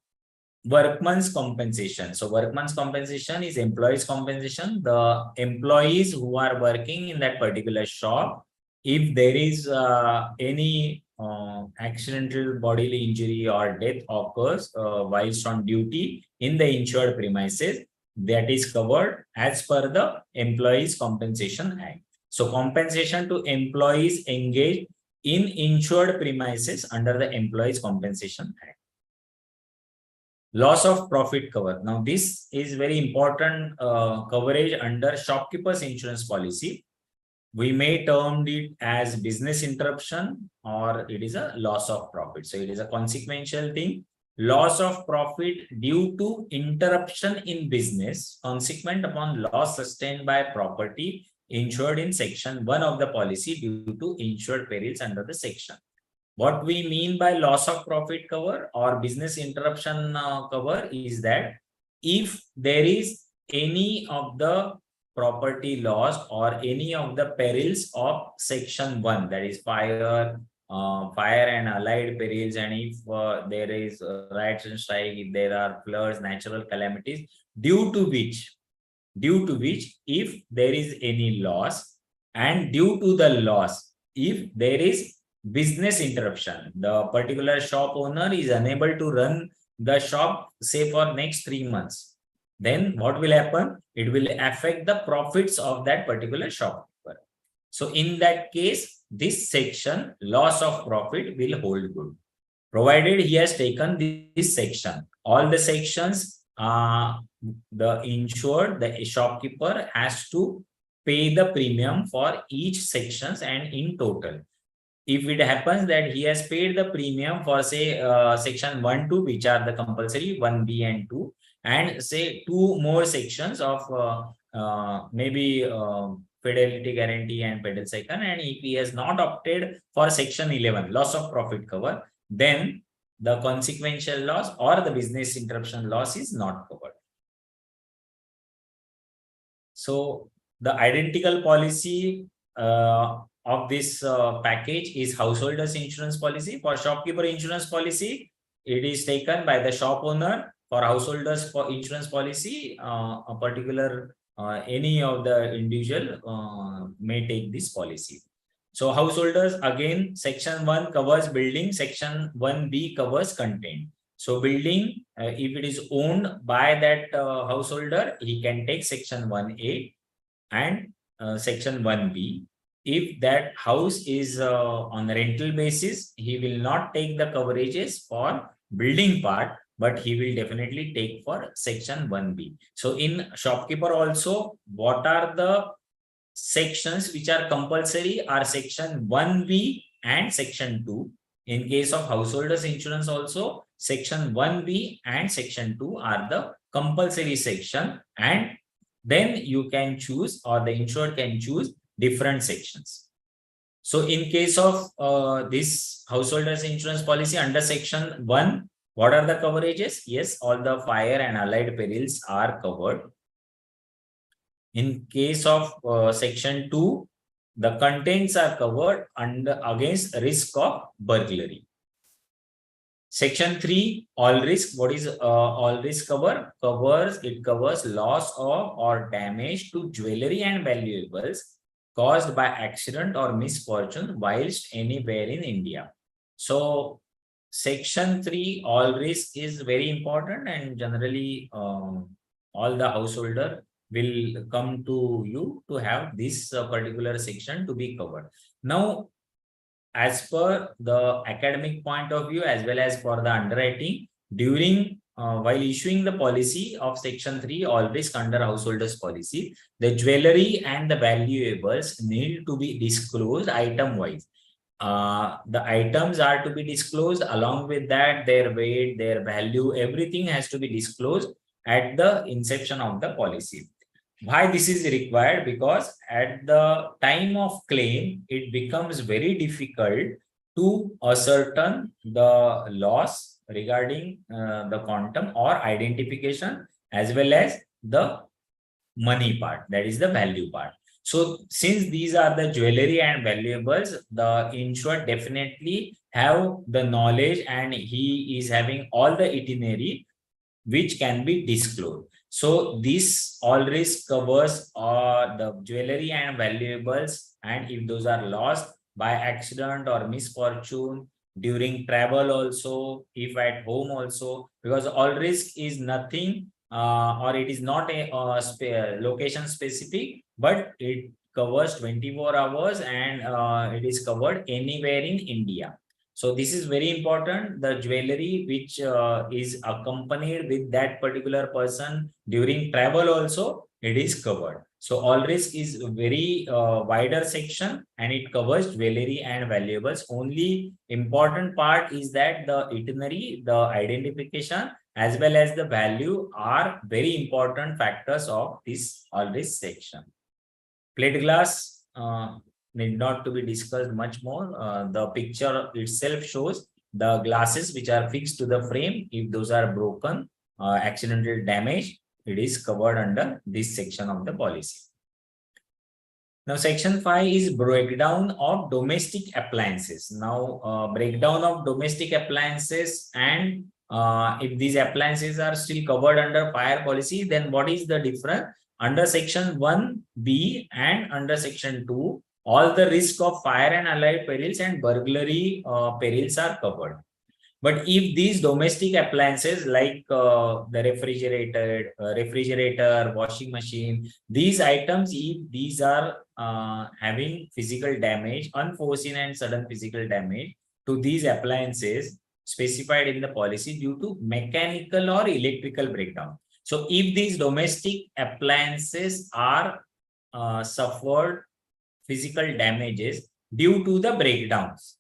workman's compensation. So workman's compensation is employees compensation. The employees who are working in that particular shop, if there is any accidental bodily injury or death occurs whilst on duty in the insured premises, that is covered as per the Employees Compensation Act. So compensation to employees engaged in insured premises under the Employees Compensation Act. Loss of profit cover. Now, this is very important coverage under shopkeeper's insurance policy. We may term it as business interruption or it is a loss of profit. So it is a consequential thing. Loss of profit due to interruption in business consequent upon loss sustained by property insured in section 1 of the policy due to insured perils under the section. What we mean by loss of profit cover or business interruption cover is that if there is any of the property loss or any of the perils of section 1, that is fire and allied perils, and if there is riots and strike, if there are floods, natural calamities, due to which if there is any loss, and due to the loss if there is business interruption, the particular shop owner is unable to run the shop, say for next 3 months, then what will happen? It will affect the profits of that particular shopkeeper. So in that case, this section, loss of profit, will hold good, provided he has taken this section. All the sections, the insured, the shopkeeper has to pay the premium for each sections and in total. If it happens that he has paid the premium for say section 1, 2, which are the compulsory 1B and 2, and say 2 more sections of maybe fidelity guarantee and pedal second, and if he has not opted for section 11, loss of profit cover, then the consequential loss or the business interruption loss is not covered. So the identical policy of this package is householders insurance policy. For shopkeeper insurance policy, it is taken by the shop owner. For householders for insurance policy, a particular any of the individual may take this policy. So householders, again, section 1 covers building, section 1B covers content. So building, if it is owned by that householder, he can take section 1A and section 1B. If that house is on a rental basis, he will not take the coverages for building part, but he will definitely take for section 1B. So in shopkeeper also, what are the sections which are compulsory are section 1B and section 2. In case of householders insurance also, section 1B and section 2 are the compulsory section, and then you can choose, or the insured can choose, different sections. So in case of this householders insurance policy under section 1, what are the coverages? Yes, all the fire and allied perils are covered. In case of section 2, the contents are covered under against risk of burglary. Section 3, all risk. What is all risk cover? It covers loss of or damage to jewelry and valuables caused by accident or misfortune whilst anywhere in India. So section 3, all risk, is very important, and generally all the householder will come to you to have this particular section to be covered. Now, as per the academic point of view as well as for the underwriting, during while issuing the policy of section 3, all risk under householders policy, the jewelry and the valuables need to be disclosed item wise. The items are to be disclosed, along with that their weight, their value, everything has to be disclosed at the inception of the policy. Why this is required? Because at the time of claim, it becomes very difficult to ascertain the loss regarding the quantum or identification, as well as the money part, that is the value part. So since these are the jewelry and valuables, the insured definitely have the knowledge and he is having all the itinerary which can be disclosed. So this all risk covers the jewelry and valuables, and if those are lost by accident or misfortune during travel also, if at home also, because all risk is nothing or it is not a location specific, but it covers 24 hours and it is covered anywhere in India. So this is very important. The jewelry which is accompanied with that particular person during travel also, it is covered. So all risk is a very wider section and it covers jewelry and valuables. Only important part is that the itinerary, the identification as well as the value are very important factors of this all risk section. Plate glass need not to be discussed much more. The picture itself shows the glasses which are fixed to the frame. If those are broken, accidental damage, it is covered under this section of the policy. Now, section 5 is breakdown of domestic appliances. Now, breakdown of domestic appliances, and if these appliances are still covered under fire policy, then what is the difference? Under section 1B and under section 2, all the risk of fire and allied perils and burglary perils are covered. But if these domestic appliances like the refrigerator, washing machine, these items, if these are having physical damage, unforeseen and sudden physical damage to these appliances specified in the policy due to mechanical or electrical breakdown. So if these domestic appliances are suffered physical damages due to the breakdowns,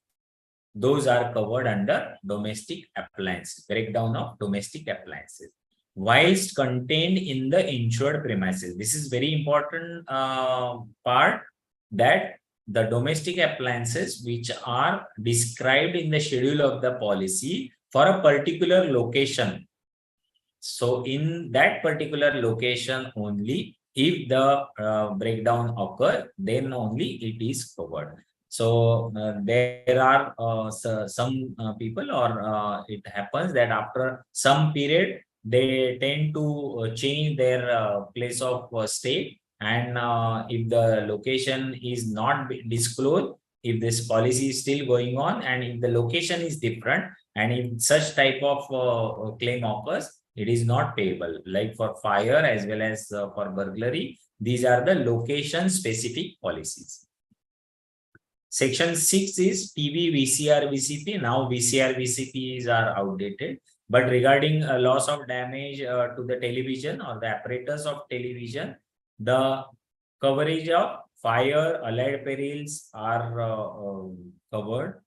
those are covered under domestic appliances, breakdown of domestic appliances, whilst contained in the insured premises. This is very important part, that the domestic appliances which are described in the schedule of the policy for a particular location. So in that particular location only, if the breakdown occur, then only it is covered. So there are some people, or it happens that after some period, they tend to change their place of stay. And if the location is not disclosed, if this policy is still going on, and if the location is different, and if such type of claim occurs, it is not payable. Like for fire as well as for burglary, these are the location specific policies. Section 6 is TV, VCR, VCP. Now VCR, VCPs are outdated. But regarding loss of damage to the television or the apparatus of television, the coverage of fire, allied perils are covered.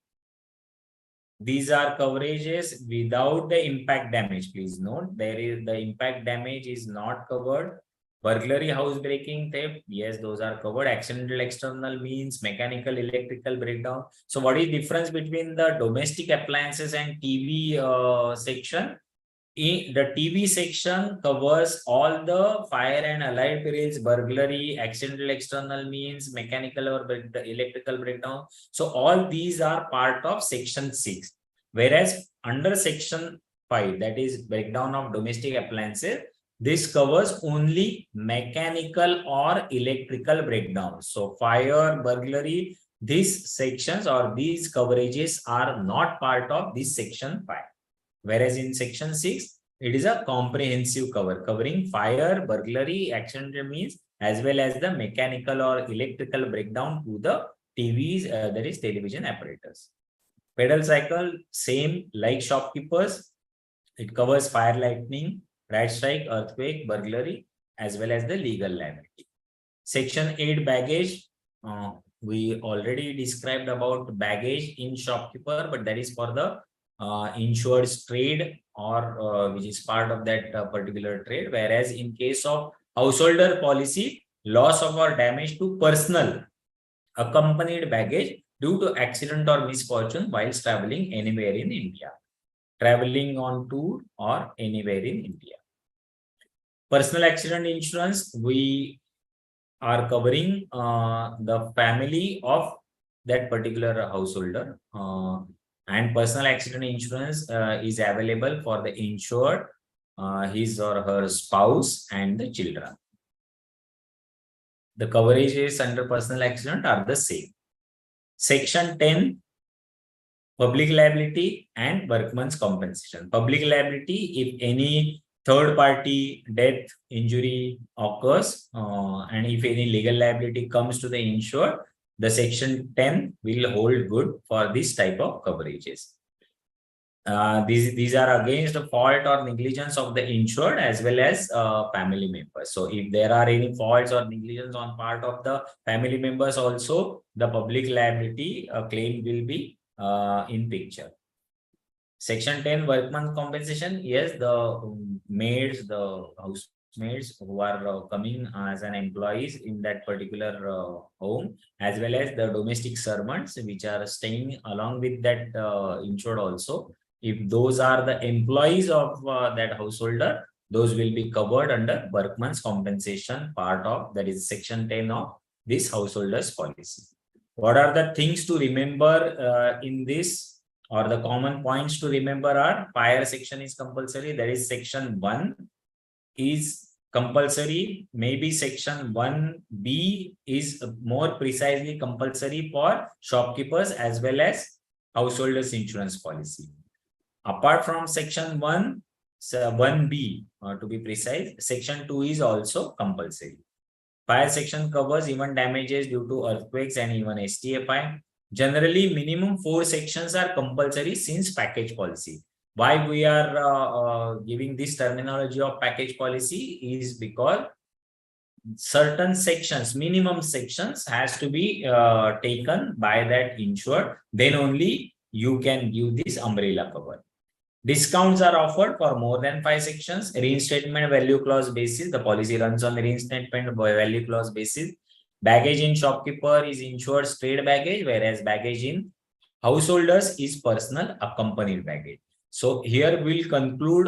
These are coverages without the impact damage. Please note, there is the impact damage is not covered. Burglary, housebreaking, theft, yes, those are covered. Accidental external means, mechanical, electrical breakdown. So what is difference between the domestic appliances and TV section? In the TV section covers all the fire and allied perils, burglary, accidental external means, mechanical or electrical breakdown. So all these are part of section 6. Whereas under section 5, that is breakdown of domestic appliances, this covers only mechanical or electrical breakdown. So fire, burglary, these sections or these coverages are not part of this section 5. Whereas in section 6, it is a comprehensive cover covering fire, burglary, accidental means, as well as the mechanical or electrical breakdown to the TVs, that is television apparatus. Pedal cycle, same like shopkeepers. It covers fire, lightning, rat strike, earthquake, burglary, as well as the legal liability. Section 8, baggage. We already described about baggage in shopkeeper, but that is for the insured trade or which is part of that particular trade. Whereas in case of householder policy, loss of or damage to personal accompanied baggage due to accident or misfortune whilst traveling anywhere in India, traveling on tour or anywhere in India. Personal accident insurance, we are covering the family of that particular householder, and personal accident insurance is available for the insured, his or her spouse, and the children. The coverages under personal accident are the same. Section 10, public liability and workman's compensation. Public liability, if any third party death, injury occurs, and if any legal liability comes to the insured, the section 10 will hold good for this type of coverages. These are against the fault or negligence of the insured as well as family members. So if there are any faults or negligence on part of the family members also, the public liability claim will be in picture. Section 10, workman's compensation. Yes, the maids, the housemaids who are coming as an employees in that particular home, as well as the domestic servants which are staying along with that insured also. If those are the employees of that householder, those will be covered under workman's compensation part of, that is section 10 of this householders policy. What are the things to remember in this, or the common points to remember are: fire section is compulsory, that is section 1 is compulsory. Maybe section 1B is more precisely compulsory for shopkeepers as well as householders insurance policy. Apart from section 1, 1B to be precise, section 2 is also compulsory. Fire section covers even damages due to earthquakes and even STFI. Generally, minimum 4 sections are compulsory since package policy. Why we are giving this terminology of package policy is because certain sections, minimum sections has to be taken by that insured. Then only you can give this umbrella cover. Discounts are offered for more than 5 sections. Reinstatement value clause basis. The policy runs on the reinstatement value clause basis. Baggage in shopkeeper is insured straight baggage, whereas baggage in householders is personal accompanied baggage. So here we'll conclude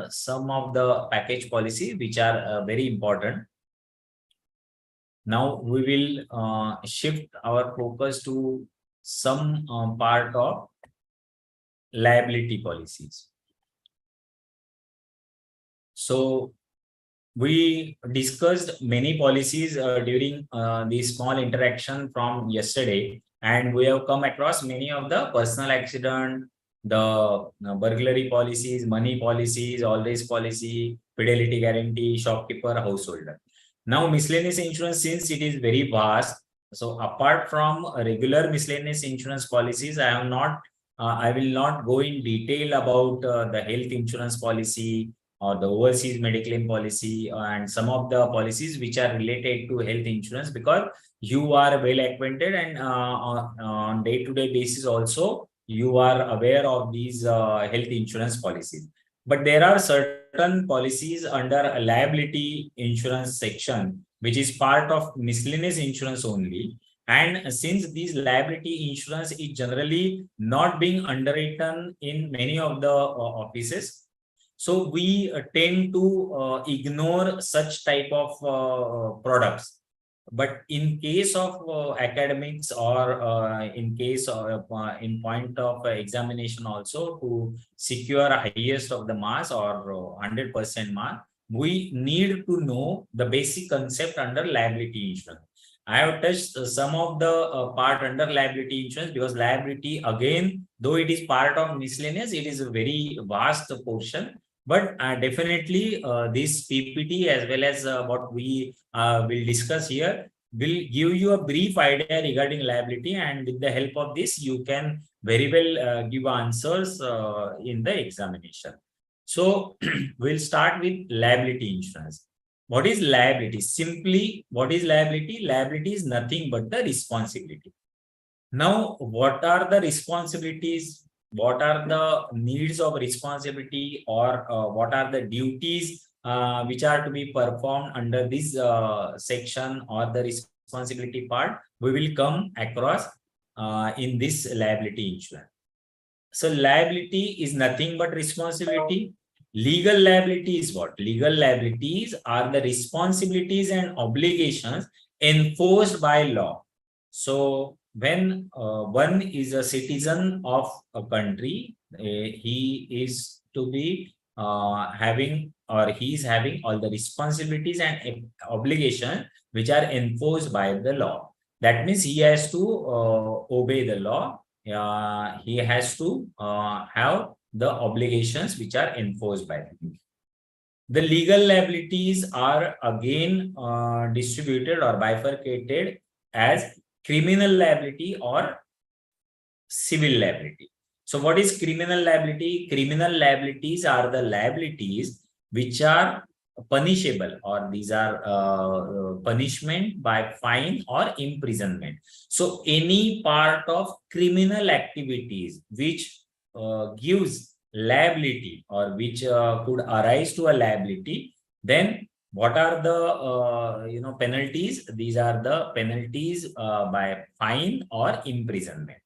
some of the package policy which are very important. Now we will shift our focus to some part of liability policies. So we discussed many policies during the small interaction from yesterday, and we have come across many of the personal accident, the burglary policies, money policies, all risk policy, fidelity guarantee, shopkeeper, householder. Now miscellaneous insurance, since it is very vast, so apart from regular miscellaneous insurance policies, I will not go in detail about the health insurance policy or the overseas medical policy and some of the policies which are related to health insurance, because you are well acquainted and on day-to-day basis also you are aware of these health insurance policies. But there are certain policies under a liability insurance section which is part of miscellaneous insurance only. And since these liability insurance is generally not being underwritten in many of the offices, so we tend to ignore such type of products. But in case of academics or in case of in point of examination also, to secure highest of the marks or 100% mark, we need to know the basic concept under liability insurance. I have touched some of the part under liability insurance, because liability, again, though it is part of miscellaneous, it is a very vast portion. But definitely this PPT as well as what we will discuss here will give you a brief idea regarding liability, and with the help of this you can very well give answers in the examination. So we'll start with liability insurance. What is liability? Simply, what is liability? Liability is nothing but the responsibility. Now, what are the responsibilities? What are the needs of responsibility, or what are the duties which are to be performed under this section or the responsibility part? We will come across in this liability insurance. So liability is nothing but responsibility. legal liability is what? Legal liabilities are the responsibilities and obligations enforced by law. So when one is a citizen of a country, he is to be having, or he is having all the responsibilities and obligations which are enforced by the law. That means he has to obey the law. He has to have the obligations which are enforced by them. The legal liabilities are again distributed or bifurcated as criminal liability or civil liability. So what is criminal liability? Criminal liabilities are the liabilities which are punishable, or these are punishment by fine or imprisonment. So any part of criminal activities which gives liability, or which could arise to a liability, then what are the penalties? These are the penalties by fine or imprisonment.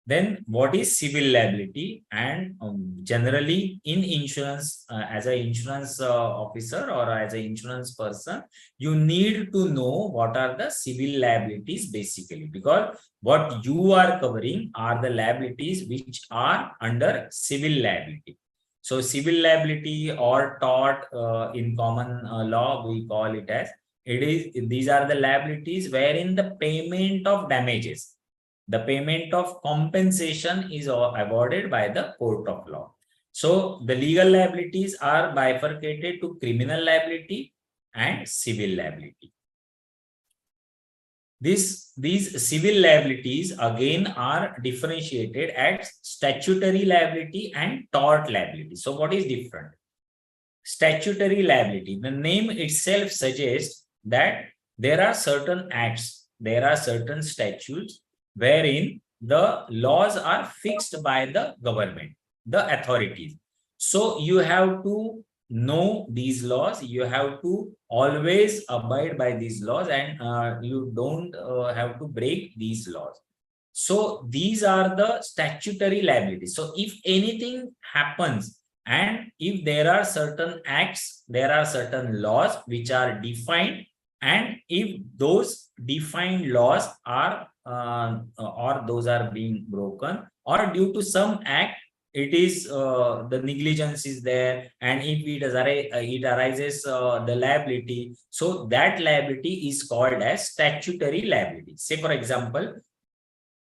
Then what is civil liability? And generally in insurance, as an insurance officer or as an insurance person, you need to know what are the civil liabilities basically, because what you are covering are the liabilities which are under civil liability. So civil liability or tort in common law, we call it as, these are the liabilities wherein the payment of damages, the payment of compensation is awarded by the court of law. So the legal liabilities are bifurcated to criminal liability and civil liability. These civil liabilities again are differentiated as statutory liability and tort liability. So what is different? Statutory liability, the name itself suggests that there are certain acts, there are certain statutes wherein the laws are fixed by the government, the authorities. So you have to know these laws, you have to always abide by these laws, and you don't have to break these laws. So these are the statutory liabilities. So if anything happens, and if there are certain acts, there are certain laws which are defined, and if those defined laws are or those are being broken, or due to some act it is the negligence is there, and if it arises the liability, so that liability is called as statutory liability. Say for example,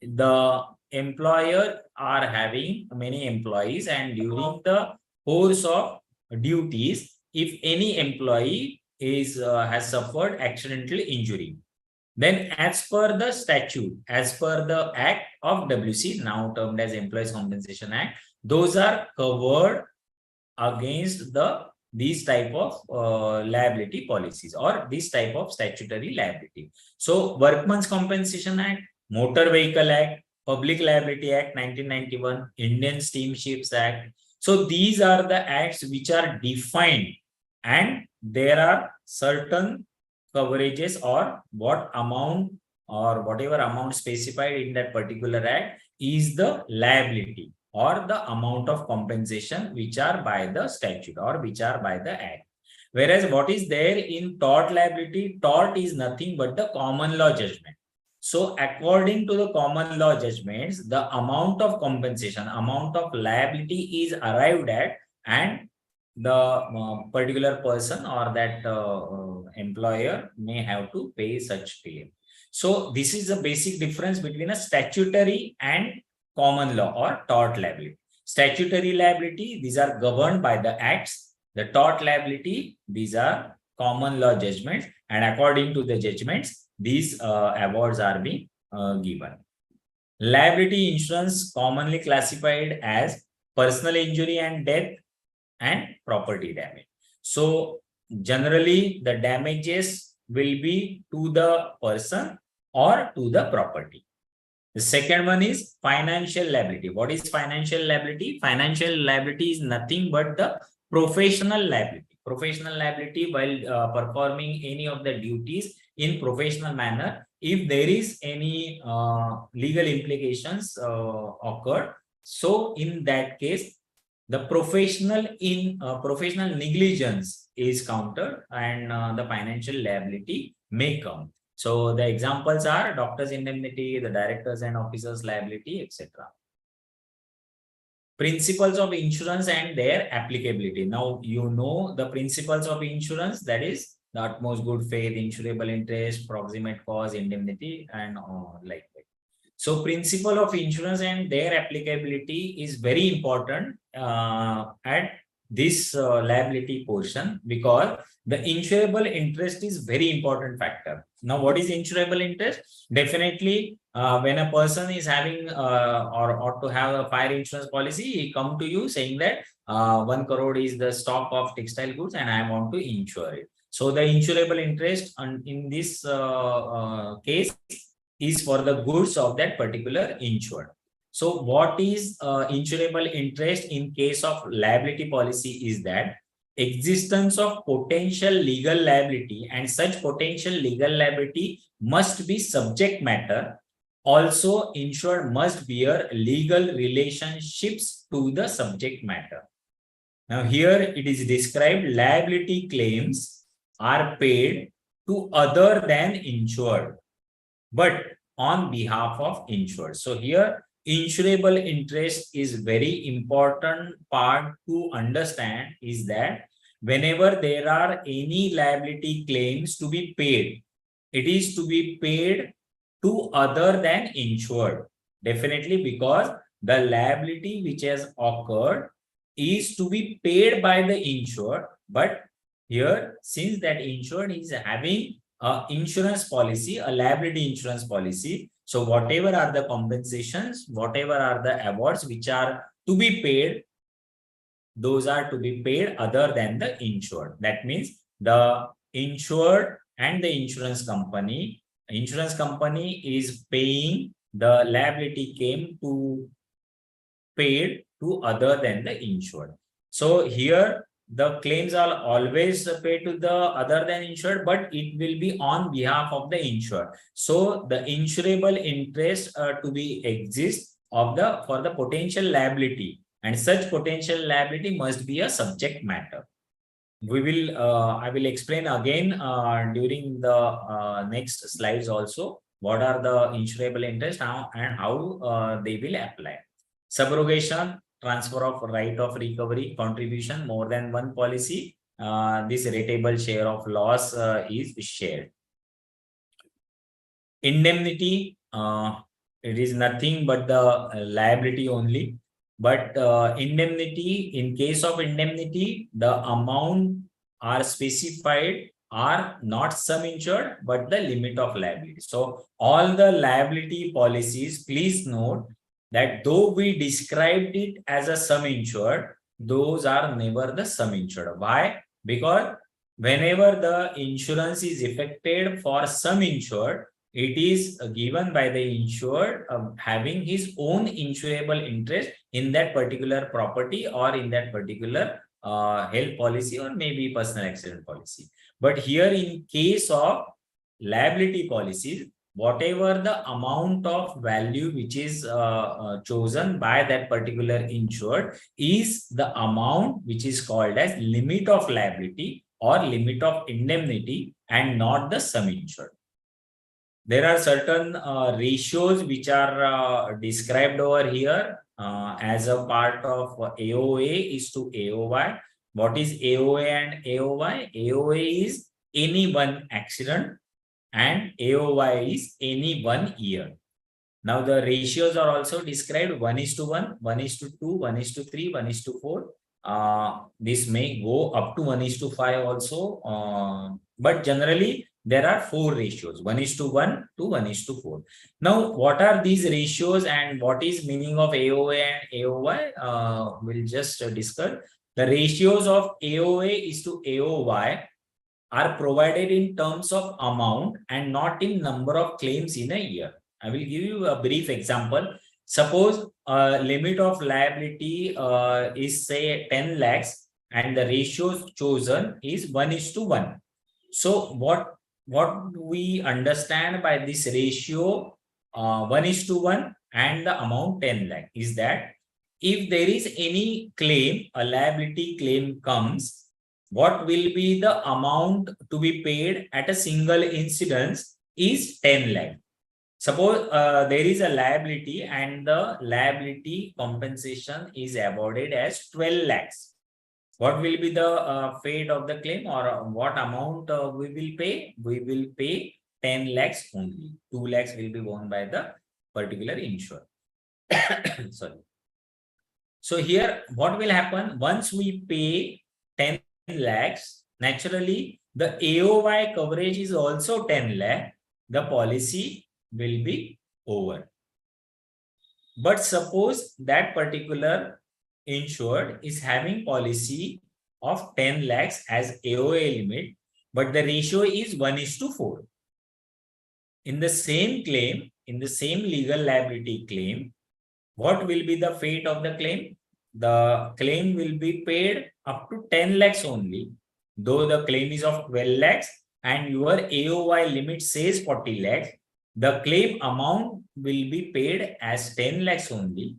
the employer are having many employees, and during the course of duties, if any employee is has suffered accidental injury, then as per the statute, as per the act of WC, now termed as Employees Compensation Act, those are covered against these type of liability policies, or this type of statutory liability. So Workmen's Compensation Act, Motor Vehicle Act, Public Liability Act 1991, Indian Steamships Act. So these are the acts which are defined, and there are certain coverages, or what amount or whatever amount specified in that particular act is the liability, or the amount of compensation which are by the statute or which are by the act. Whereas what is there in tort liability, tort is nothing but the common law judgment. So according to the common law judgments, the amount of compensation, amount of liability is arrived at, and the particular person or that employer may have to pay such claim. So this is the basic difference between a statutory and common law or tort liability. Statutory liability, these are governed by the acts. The tort liability, these are common law judgments, and according to the judgments, these awards are being given. Liability insurance, commonly classified as personal injury and death and property damage. So generally the damages will be to the person or to the property. The second one is financial liability. What is financial liability? Financial liability is nothing but the professional liability. Professional liability, while performing any of the duties in professional manner, if there is any legal implications occurred, so in that case, the professional negligence is countered, and the financial liability may come. So the examples are doctor's indemnity, the directors and officers liability, etc. Principles of insurance and their applicability. Now you know the principles of insurance, that is the utmost good faith, insurable interest, proximate cause, indemnity, and like that. So principle of insurance and their applicability is very important at this liability portion, because the insurable interest is very important factor. Now, what is insurable interest? Definitely, when a person is having or ought to have a fire insurance policy, he come to you saying that 1 crore is the stock of textile goods and I want to insure it. So the insurable interest in this case is for the goods of that particular insured. So what is insurable interest in case of liability policy is that existence of potential legal liability, and such potential legal liability must be subject matter. Also, insured must bear legal relationships to the subject matter. Now here it is described liability claims are paid to other than insured, but on behalf of insured. So here insurable interest is very important part to understand, is that whenever there are any liability claims to be paid, it is to be paid to other than insured. Definitely, because the liability which has occurred is to be paid by the insured, but here since that insured is having insurance policy, a liability insurance policy, so whatever are the compensations, whatever are the awards which are to be paid, those are to be paid other than the insured. That means the insured and the insurance company is paying the liability claim to paid to other than the insured. So here the claims are always paid to the other than insured, but it will be on behalf of the insured. So the insurable interest to be exist of the for the potential liability, and such potential liability must be a subject matter. We will I will explain again during the next slides also what are the insurable interest and how they will apply. Subrogation, transfer of right of recovery, contribution, more than one policy, this rateable share of loss is shared. Indemnity, it is nothing but the liability only. But indemnity, in case of indemnity, the amount are specified are not sum insured, but the limit of liability. So all the liability policies, please note that though we described it as a sum insured, those are never the sum insured. Why? Because whenever the insurance is effected for sum insured, it is given by the insured having his own insurable interest in that particular property or in that particular health policy or maybe personal accident policy. But here in case of liability policies, whatever the amount of value which is chosen by that particular insured is the amount which is called as limit of liability or limit of indemnity and not the sum insured. There are certain ratios which are described over here as a part of AOA is to AOY. What is AOA and AOY? AOA is any one accident and AOY is any 1 year. Now the ratios are also described 1:1, 1:2, 1:3, 1:4. This may go up to 1:5 also, but generally there are 4 ratios, 1:1 to 1:4. Now, what are these ratios and what is meaning of AOA and AOY? We'll just discuss. The ratios of AOA is to AOY are provided in terms of amount and not in number of claims in a year. I will give you a brief example. Suppose a limit of liability is say 10 lakhs and the ratio chosen is 1:1. So what we understand by this ratio 1:1 and the amount 10 lakh is that if there is any claim, a liability claim comes, what will be the amount to be paid at a single incidence is 10 lakh. Suppose there is a liability and the liability compensation is awarded as 12 lakhs. What will be the fate of the claim, or what amount we will pay? We will pay 10 lakhs only. 2 lakhs will be borne by the particular insurer. Sorry. So here, what will happen? Once we pay 10 lakhs, naturally, the AOY coverage is also 10 lakh. The policy will be over. But suppose that particular insured is having policy of 10 lakhs as AOA limit, but the ratio is 1:4. In the same claim, in the same legal liability claim, what will be the fate of the claim? The claim will be paid up to 10 lakhs only, though the claim is of 12 lakhs and your AOY limit says 40 lakhs. The claim amount will be paid as 10 lakhs only.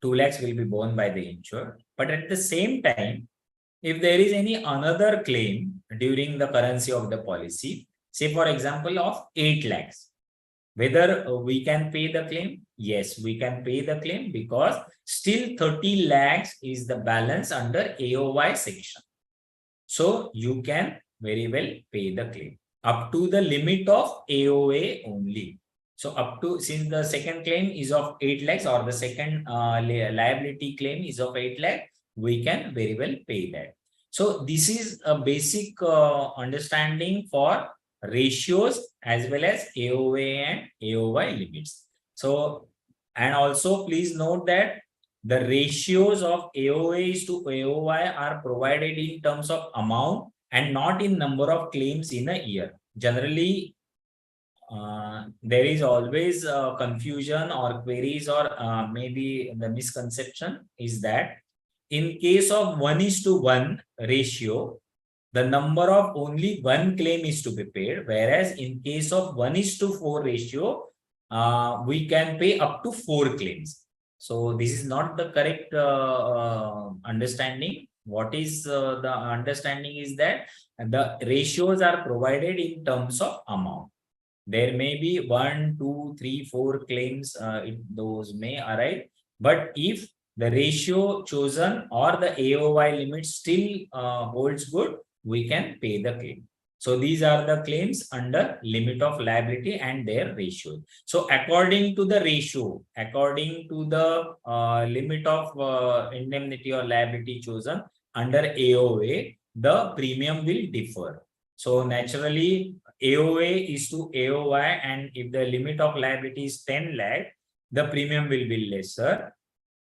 2 lakhs will be borne by the insured. But at the same time, if there is any another claim during the currency of the policy, say for example of 8 lakhs, whether we can pay the claim? Yes, we can pay the claim because still 30 lakhs is the balance under AOY section. So you can very well pay the claim up to the limit of AOA only. So up to, since the second claim is of 8 lakhs or the second liability claim is of 8 lakh, we can very well pay that. So this is a basic understanding for ratios as well as AOA and AOY limits. So, and also please note that the ratios of AOAs to AOY are provided in terms of amount and not in number of claims in a year. Generally, there is always confusion or queries, or maybe the misconception is that in case of 1:1 ratio, the number of only one claim is to be paid, whereas in case of 1:4 ratio, we can pay up to 4 claims. So this is not the correct understanding. What is the understanding is that the ratios are provided in terms of amount. There may be 1, 2, 3, 4 claims, those may arrive, but if the ratio chosen or the AOY limit still holds good, we can pay the claim. So these are the claims under limit of liability and their ratio. So according to the ratio, according to the limit of indemnity or liability chosen under AOA, the premium will differ. So naturally, AOA is to AOY, and if the limit of liability is 10 lakh, the premium will be lesser.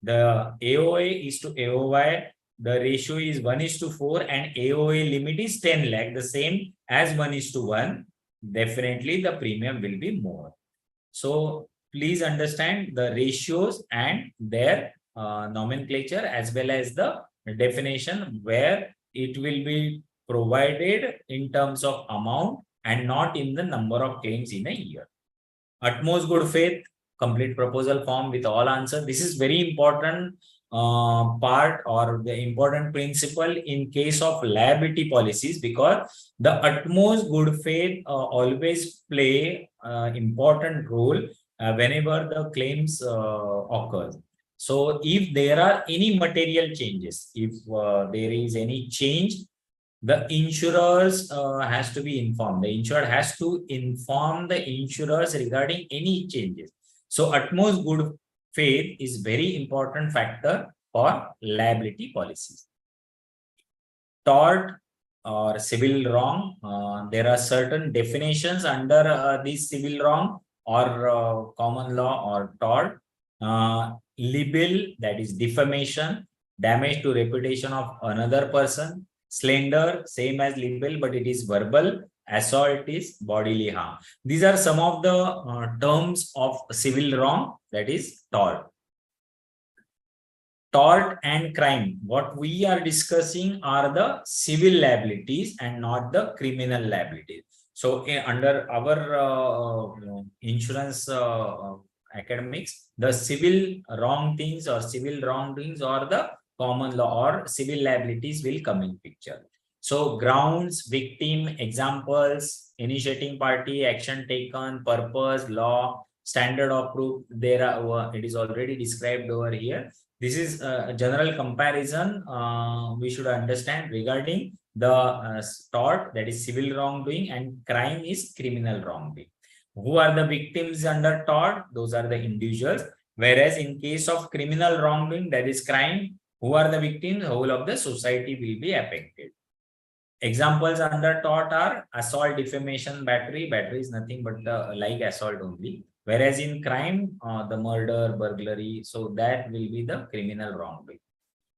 The AOA is to AOY, the ratio is 1:4 and AOA limit is 10 lakh, the same as 1:1, definitely the premium will be more. So please understand the ratios and their nomenclature as well as the definition where it will be provided in terms of amount and not in the number of claims in a year. Utmost good faith, complete proposal form with all answers. This is very important part or the important principle in case of liability policies, because the utmost good faith always play important role whenever the claims occurs. So if there are any material changes, if there is any change, the insurers has to be informed. The insured has to inform the insurers regarding any changes. So utmost good faith is very important factor for liability policies. Tort or civil wrong, there are certain definitions under this civil wrong or common law or tort. Libel, that is defamation, damage to reputation of another person. Slander, same as libel, but it is verbal. Assault is bodily harm. These are some of the terms of civil wrong, that is tort. Tort and crime, what we are discussing are the civil liabilities and not the criminal liabilities. So under our insurance academics, the civil wrong things or civil wrongdoings or the common law or civil liabilities will come in picture. So grounds, victim, examples, initiating party, action taken, purpose, law, standard of proof. There are it is already described over here. This is a general comparison we should understand regarding the tort, that is civil wrongdoing, and crime is criminal wrongdoing. Who are the victims under tort? Those are the individuals. Whereas in case of criminal wrongdoing, that is crime, who are the victims? Whole of the society will be affected. Examples under tort are assault, defamation, battery. Battery is nothing but like assault only. Whereas in crime, the murder, burglary, so that will be the criminal wrongdoing.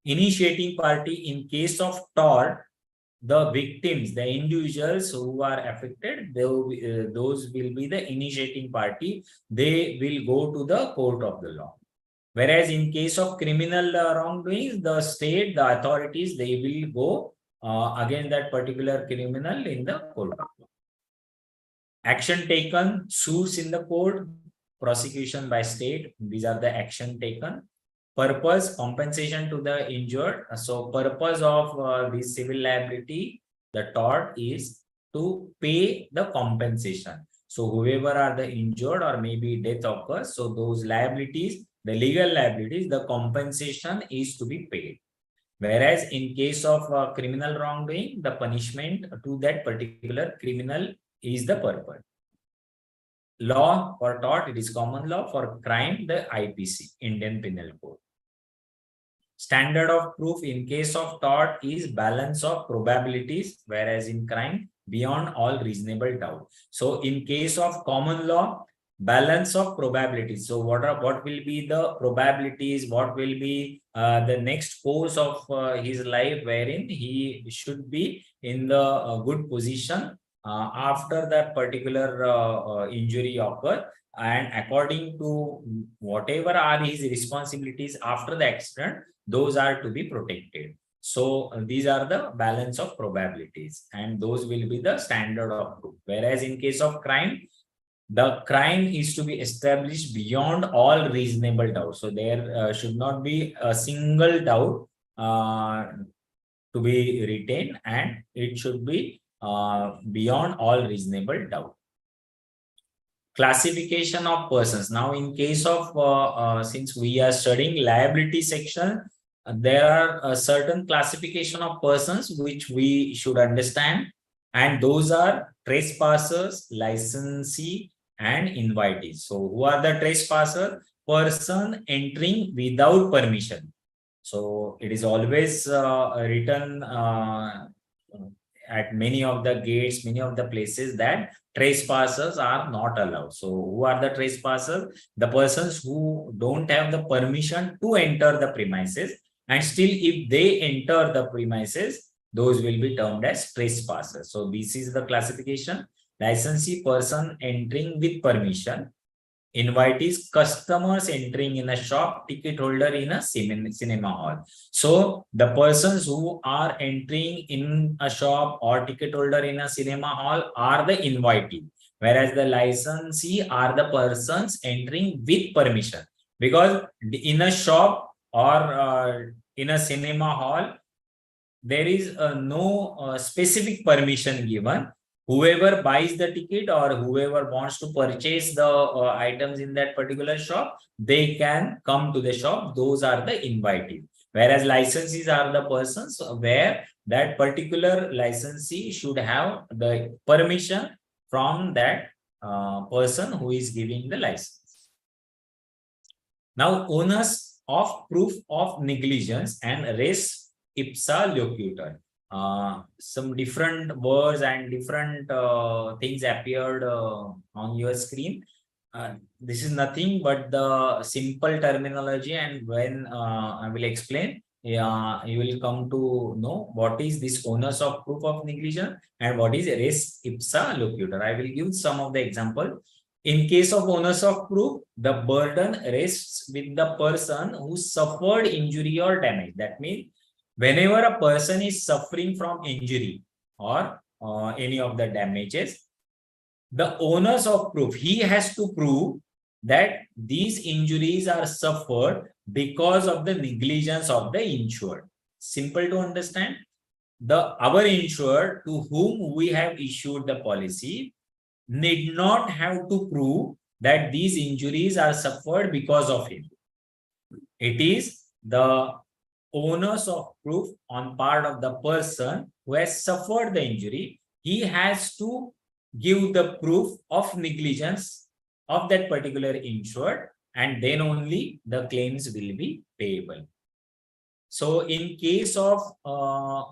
Initiating party, in case of tort, the victims, the individuals who are affected, those will be the initiating party. They will go to the court of the law. Whereas in case of criminal wrongdoings, the state, the authorities, they will go against that particular criminal in the court of law. Action taken, suits in the court, prosecution by state. These are the action taken. Purpose, compensation to the injured. So purpose of this civil liability, the tort, is to pay the compensation. So whoever are the injured or maybe death occurs, so those liabilities, the legal liabilities, the compensation is to be paid. Whereas in case of criminal wrongdoing, the punishment to that particular criminal is the purpose. Law for tort, it is common law. For crime, the IPC, Indian Penal Code. Standard of proof in case of tort is balance of probabilities, whereas in crime, beyond all reasonable doubt. So in case of common law, balance of probabilities. So what will be the probabilities? What will be the next course of his life, wherein he should be in the good position after that particular injury occurred, and according to whatever are his responsibilities after the accident, those are to be protected. So these are the balance of probabilities, and those will be the standard of proof. Whereas in case of crime, the crime is to be established beyond all reasonable doubt. So there should not be a single doubt to be retained, and it should be beyond all reasonable doubt. Classification of persons. Now, in case of, since we are studying liability section, there are a certain classification of persons which we should understand, and those are trespassers, licensee, and invitees. So who are the trespassers? Person entering without permission. So it is always written at many of the gates, many of the places, that trespassers are not allowed. So who are the trespassers? The persons who don't have the permission to enter the premises, and still if they enter the premises, those will be termed as trespassers. So this is the classification. Licensee, person entering with permission. Invitees, customers entering in a shop. Ticket holder in a cinema hall. So the persons who are entering in a shop or ticket holder in a cinema hall are the invitee, whereas the licensee are the persons entering with permission. Because in a shop or in a cinema hall, there is no specific permission given. Whoever buys the ticket or whoever wants to purchase the items in that particular shop, they can come to the shop. Those are the invitees. Whereas licensees are the persons where that particular licensee should have the permission from that person who is giving the license. Now, onus of proof of negligence and res ipsa loquitur. Some different words and different things appeared on your screen. This is nothing but the simple terminology, and when I will explain, you will come to know what is this onus of proof of negligence and what is res ipsa loquitur. I will give some of the example. In case of onus of proof, the burden rests with the person who suffered injury or damage. That means whenever a person is suffering from injury or any of the damages, the onus of proof, he has to prove that these injuries are suffered because of the negligence of the insured. Simple to understand. Our insured to whom we have issued the policy need not have to prove that these injuries are suffered because of him. It is the onus of proof on part of the person who has suffered the injury. He has to give the proof of negligence of that particular insured, and then only the claims will be payable. So in case of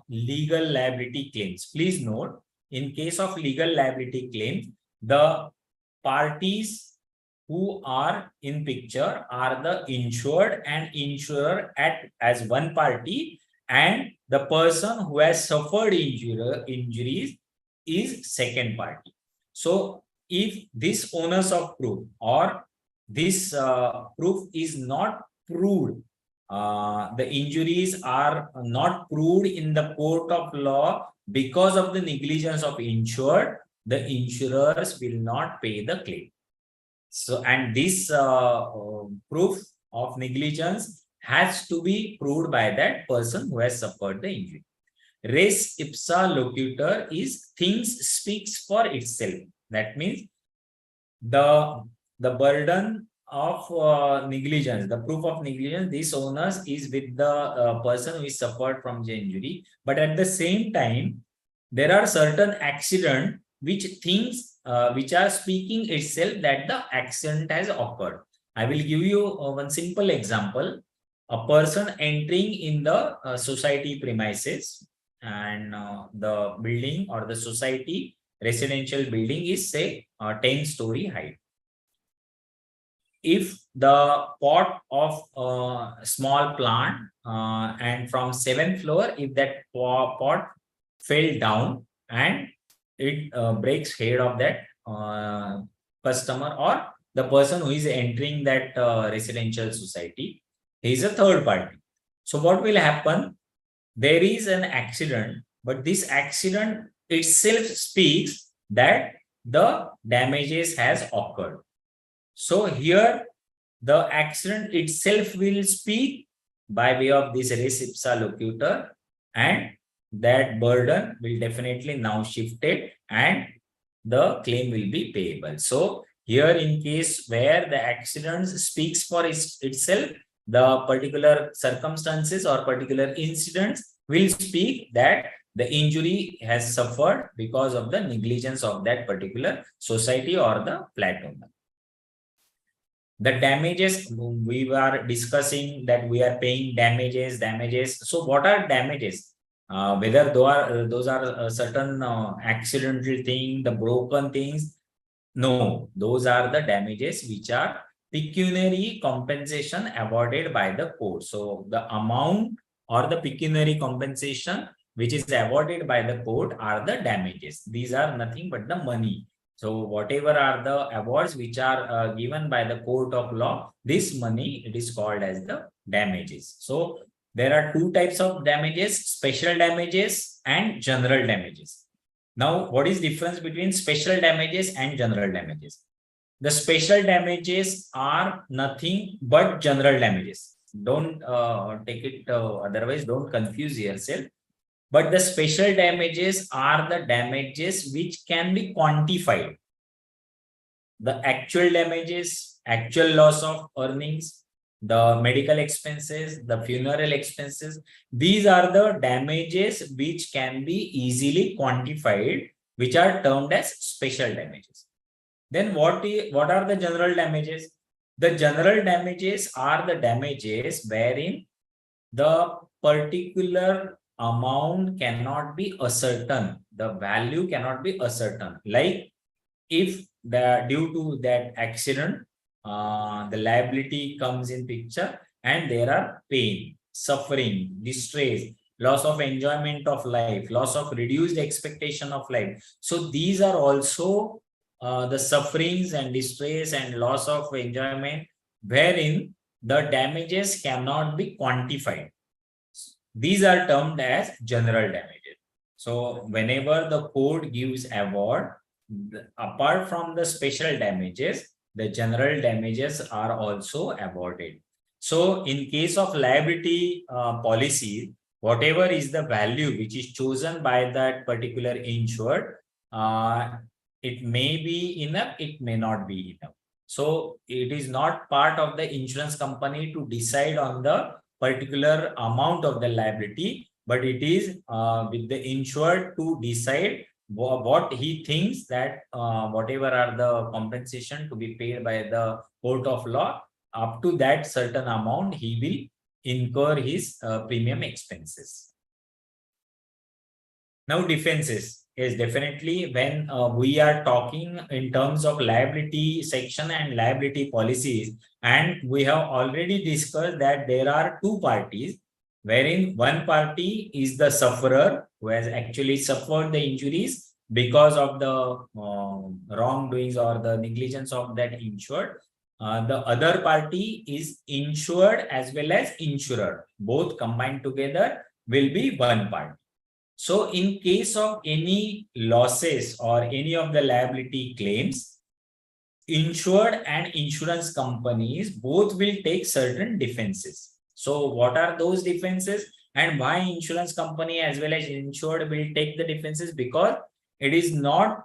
legal liability claims, please note, in case of legal liability claims, the parties who are in picture are the insured and insurer as one party, and the person who has suffered injuries is second party. So if this onus of proof or this proof is not proved, the injuries are not proved in the court of law because of the negligence of insured, the insurers will not pay the claim. So, and this proof of negligence has to be proved by that person who has suffered the injury. Res ipsa loquitur is things speaks for itself. That means the burden of negligence, the proof of negligence, this onus is with the person who is suffered from the injury. But at the same time, there are certain accidents which things which are speaking itself that the accident has occurred. I will give you one simple example. A person entering in the society premises, and the building or the society residential building is say 10-story height. If the pot of small plant and from 7th floor, if that pot fell down and it breaks head of that customer or the person who is entering that residential society, he is a third party. So what will happen? There is an accident, but this accident itself speaks that the damages has occurred. So here the accident itself will speak by way of this res ipsa loquitur, and that burden will definitely now shifted and the claim will be payable. So here in case where the accident speaks for itself, the particular circumstances or particular incidents will speak that the injury has suffered because of the negligence of that particular society or the flat owner. The damages, we were discussing that we are paying damages. So what are damages? Whether those are certain accidental thing, the broken things. No, those are the damages which are pecuniary compensation awarded by the court. So the amount or the pecuniary compensation which is awarded by the court are the damages. These are nothing but the money. So whatever are the awards which are given by the court of law, this money, it is called as the damages. So there are two types of damages, special damages and general damages. Now, what is the difference between special damages and general damages? The special damages are nothing but general damages. Don't take it, otherwise don't confuse yourself. But the special damages are the damages which can be quantified. The actual damages, actual loss of earnings, the medical expenses, the funeral expenses, these are the damages which can be easily quantified, which are termed as special damages. Then what are the general damages? The general damages are the damages wherein the particular amount cannot be ascertained, the value cannot be ascertained. Like if due to that accident, the liability comes in picture and there are pain, suffering, distress, loss of enjoyment of life, loss of reduced expectation of life. So these are also the sufferings and distress and loss of enjoyment wherein the damages cannot be quantified. These are termed as general damages. So whenever the court gives award, apart from the special damages, the general damages are also avoided. So in case of liability policy, whatever is the value which is chosen by that particular insured, it may be enough, it may not be enough. So it is not part of the insurance company to decide on the particular amount of the liability, but it is with the insured to decide what he thinks that whatever are the compensation to be paid by the court of law, up to that certain amount he will incur his premium expenses. Now defenses is definitely when we are talking in terms of liability section and liability policies, and we have already discussed that there are two parties, wherein one party is the sufferer who has actually suffered the injuries because of the wrongdoings or the negligence of that insured. The other party is insured as well as insurer. Both combined together will be one party. So in case of any losses or any of the liability claims, insured and insurance companies both will take certain defenses. So what are those defenses, and why insurance company as well as insured will take the defenses? Because it is not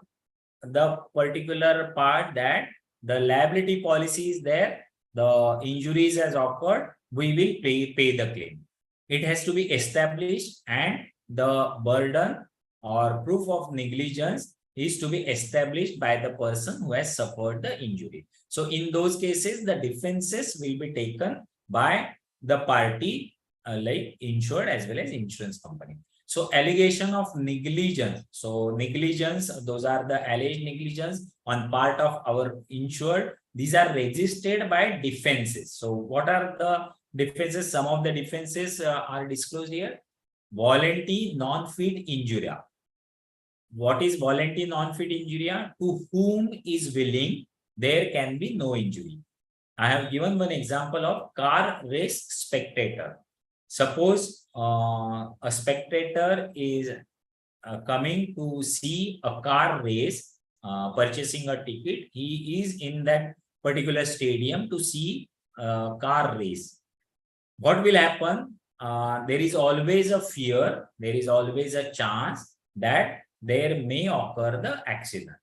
the particular part that the liability policy is there, the injuries has occurred, we will pay the claim. It has to be established, and the burden or proof of negligence is to be established by the person who has suffered the injury. So in those cases, the defenses will be taken by the party like insured as well as insurance company. So allegation of negligence. So negligence, those are the alleged negligence on part of our insured. These are registered by defenses. So what are the defenses? Some of the defenses are disclosed here. Voluntary non-fit injuria. What is voluntary non-fit injuria? To whom is willing, there can be no injury. I have given one example of car race spectator. Suppose a spectator is coming to see a car race, purchasing a ticket. He is in that particular stadium to see a car race. What will happen? There is always a fear, there is always a chance that there may occur the accident.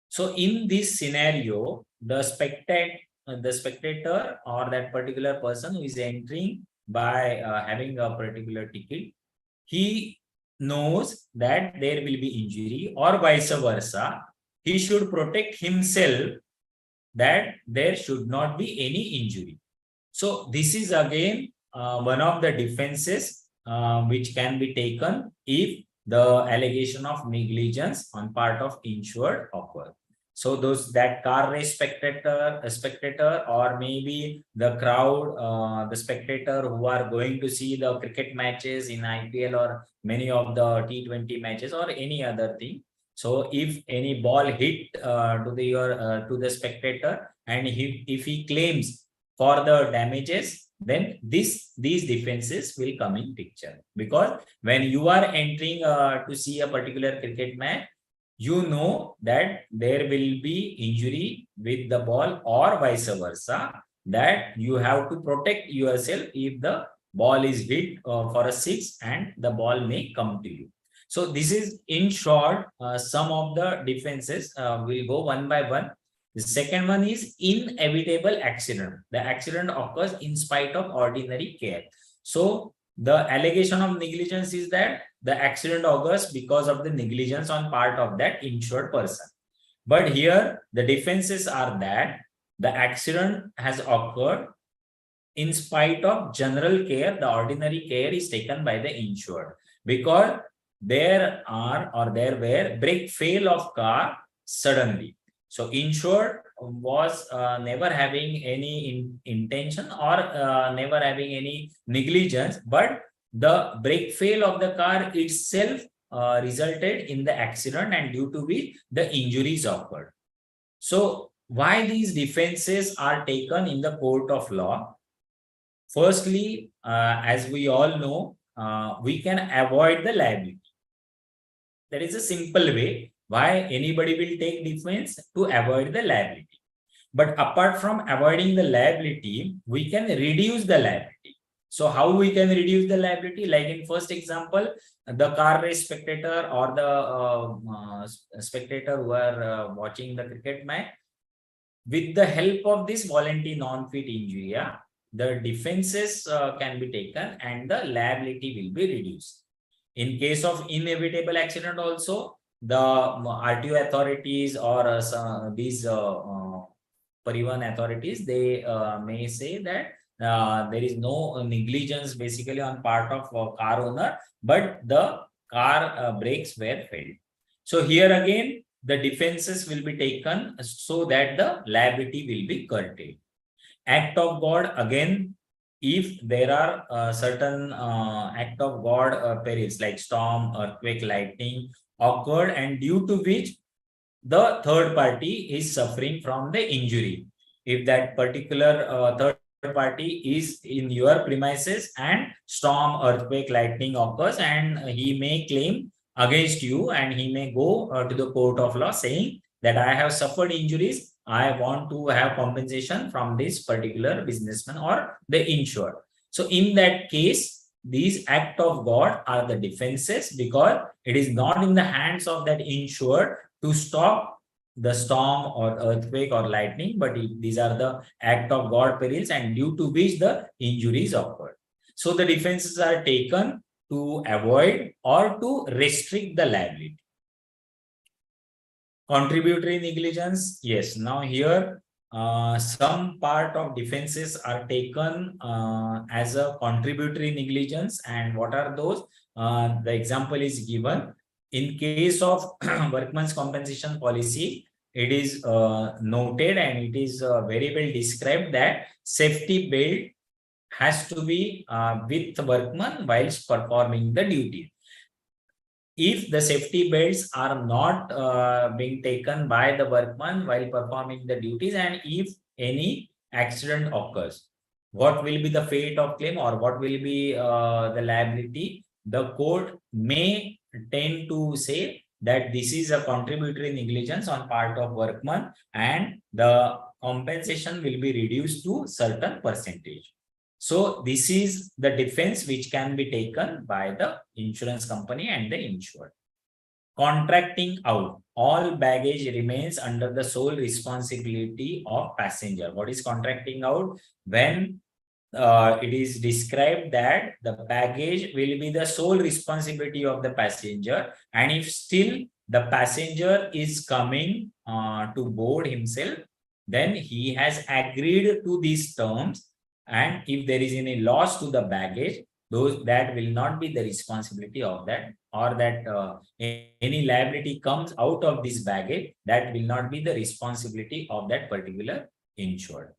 So in this scenario, the spectator or that particular person who is entering by having a particular ticket, he knows that there will be injury, or vice versa. He should protect himself that there should not be any injury. So this is again one of the defenses which can be taken if the allegation of negligence on part of insured occur. So that car race spectator, or maybe the crowd, the spectator who are going to see the cricket matches in IPL or many of the T20 matches or any other thing. So if any ball hit to the spectator, and if he claims for the damages, then these defenses will come in picture. Because when you are entering to see a particular cricket match, you know that there will be injury with the ball, or vice versa, that you have to protect yourself if the ball is hit for a six and the ball may come to you. So this is in short some of the defenses. We'll go one by one. The second one is inevitable accident. The accident occurs in spite of ordinary care. So the allegation of negligence is that the accident occurs because of the negligence on part of that insured person. But here the defenses are that the accident has occurred in spite of general care. The ordinary care is taken by the insured, because there were brake fail of car suddenly. So insured was never having any intention or never having any negligence, but the brake fail of the car itself resulted in the accident, and due to which the injuries occurred. So why these defenses are taken in the court of law? Firstly, as we all know, we can avoid the liability. That is a simple way why anybody will take defense, to avoid the liability. But apart from avoiding the liability, we can reduce the liability. So how we can reduce the liability? Like in first example, the car race spectator or the spectator who are watching the cricket match, with the help of this voluntary non-fit injury, the defenses can be taken and the liability will be reduced. In case of inevitable accident also, the RTO authorities or these Parivahan authorities, they may say that there is no negligence basically on part of car owner, but the car brakes were failed. So here again, the defenses will be taken so that the liability will be curtailed. Act of God, again, if there are certain act of God perils like storm, earthquake, lightning occurred, and due to which the third party is suffering from the injury. If that particular third party is in your premises and storm, earthquake, lightning occurs, and he may claim against you and he may go to the court of law saying that I have suffered injuries, I want to have compensation from this particular businessman or the insured. So in that case, these act of God are the defenses, because it is not in the hands of that insured to stop the storm or earthquake or lightning, but these are the act of God perils and due to which the injuries occurred. So the defenses are taken to avoid or to restrict the liability. Contributory negligence, yes. Now here, some part of defenses are taken as a contributory negligence, and what are those? The example is given. In case of workman's compensation policy, it is noted and it is very well described that safety belt has to be with workman whilst performing the duty. If the safety belts are not being taken by the workman while performing the duties, and if any accident occurs, what will be the fate of claim or what will be the liability? The court may tend to say that this is a contributory negligence on part of workman and the compensation will be reduced to certain percentage. So this is the defense which can be taken by the insurance company and the insured. Contracting out, all baggage remains under the sole responsibility of passenger. What is contracting out? When it is described that the baggage will be the sole responsibility of the passenger, and if still the passenger is coming to board himself, then he has agreed to these terms, and if there is any loss to the baggage, that will not be the responsibility of that, or that any liability comes out of this baggage, that will not be the responsibility of that particular insured.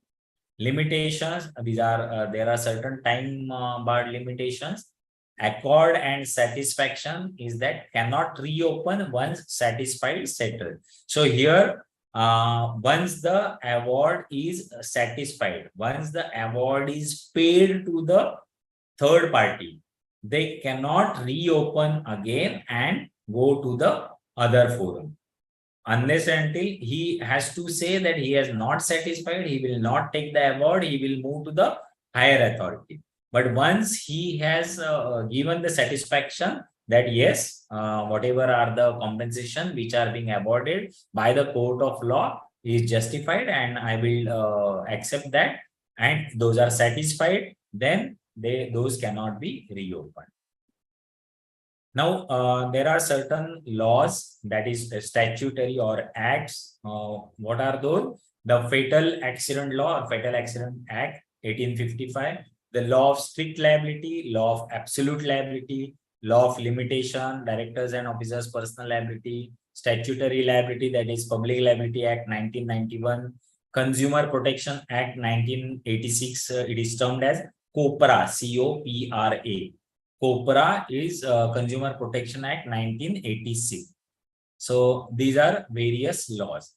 Limitations, these are there are certain time barred limitations. Accord and satisfaction is that cannot reopen once satisfied, settled. So here, once the award is satisfied, once the award is paid to the third party, they cannot reopen again and go to the other forum. Unless until he has to say that he has not satisfied, he will not take the award, he will move to the higher authority. But once he has given the satisfaction that yes, whatever are the compensation which are being awarded by the court of law is justified and I will accept that, and those are satisfied, then those cannot be reopened. Now, there are certain laws, that is statutory or acts. What are those? The Fatal Accident Law or Fatal Accident Act 1855, the Law of Strict Liability, Law of Absolute Liability, Law of Limitation, Directors and Officers Personal Liability, Statutory Liability, that is Public Liability Act 1991, Consumer Protection Act 1986, it is termed as COPRA, C-O-P-R-A. COPRA is Consumer Protection Act 1986. So these are various laws.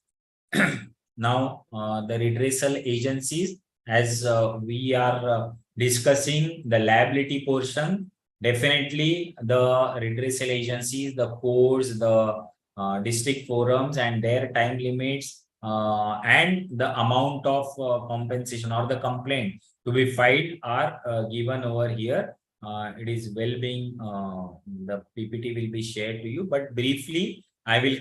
Now, the redressal agencies, as we are discussing the liability portion, definitely the redressal agencies, the courts, the district forums and their time limits, and the amount of compensation or the complaint to be filed are given over here. It is well being, the PPT will be shared to you, but briefly I will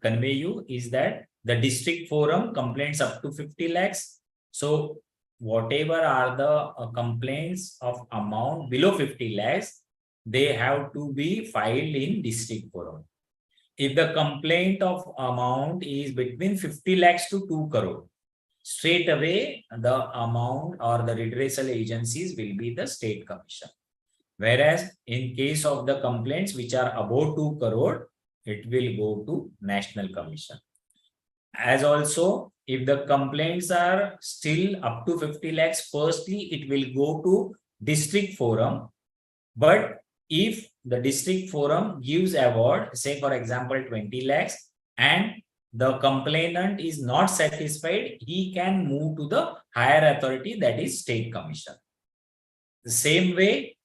convey you is that the district forum complaints up to 50 lakhs. So whatever are the complaints of amount below 50 lakhs, they have to be filed in district forum. If the complaint of amount is between 50 lakhs to 2 crore, straight away the amount or the redressal agencies will be the state commission. Whereas in case of the complaints which are above 2 crore, it will go to national commission. As also, if the complaints are still up to 50 lakhs, firstly it will go to district forum. But if the district forum gives award, say for example 20 lakhs, and the complainant is not satisfied, he can move to the higher authority, that is state commission. The same way,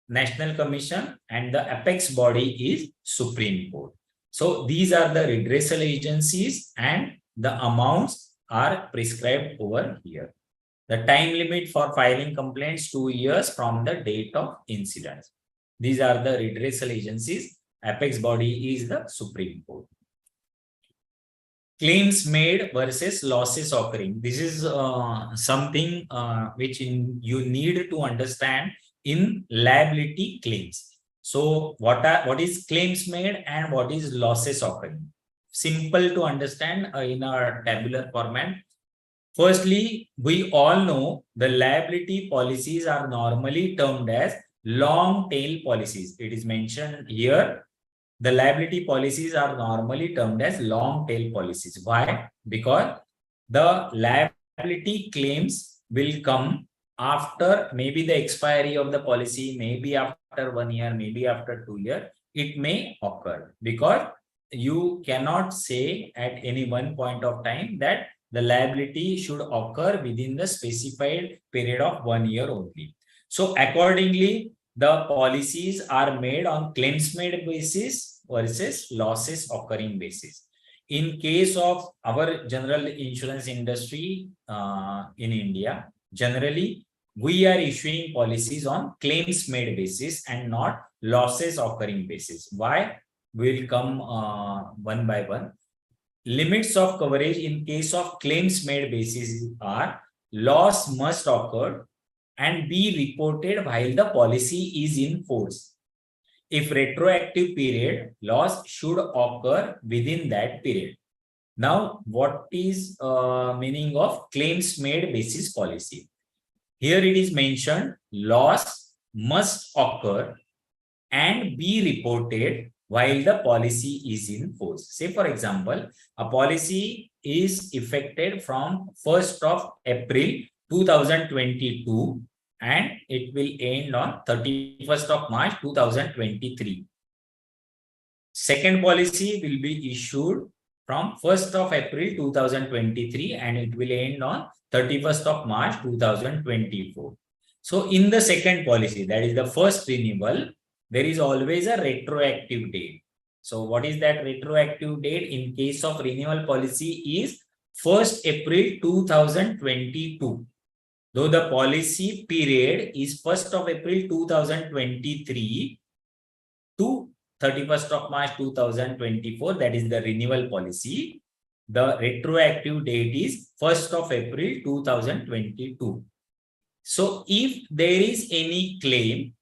national commission and the apex body is Supreme Court. So these are the redressal agencies and the amounts are prescribed over here. The time limit for filing complaints 2 years from the date of incident. These are the redressal agencies. Apex body is the Supreme Court. Claims made versus losses occurring. This is something which you need to understand in liability claims. So what is claims made and what is losses occurring? Simple to understand in a tabular format. Firstly, we all know the liability policies are normally termed as long tail policies. It is mentioned here. The liability policies are normally termed as long tail policies. Why? Because the liability claims will come after maybe the expiry of the policy, maybe after 1 year, maybe after 2 years, it may occur, because you cannot say at any one point of time that the liability should occur within the specified period of 1 year only. So accordingly, the policies are made on claims made basis versus losses occurring basis. In case of our general insurance industry in India, generally, we are issuing policies on claims made basis and not losses occurring basis. Why? We'll come one by one. Limits of coverage in case of claims made basis are loss must occur and be reported while the policy is in force. If retroactive period, loss should occur within that period. Now, what is meaning of claims made basis policy? Here it is mentioned loss must occur and be reported while the policy is in force. Say for example, a policy is effected from 1st of April 2022 and it will end on 31st of March 2023. Second policy will be issued from 1st of April 2023 and it will end on 31st of March 2024. So in the second policy, that is the first renewal, there is always a retroactive date. So what is that retroactive date? In case of renewal policy is 1st April 2022. Though the policy period is 1st of April 2023 to 31st of March 2024, that is the renewal policy, the retroactive date is 1st of April 2022. So if there is any claim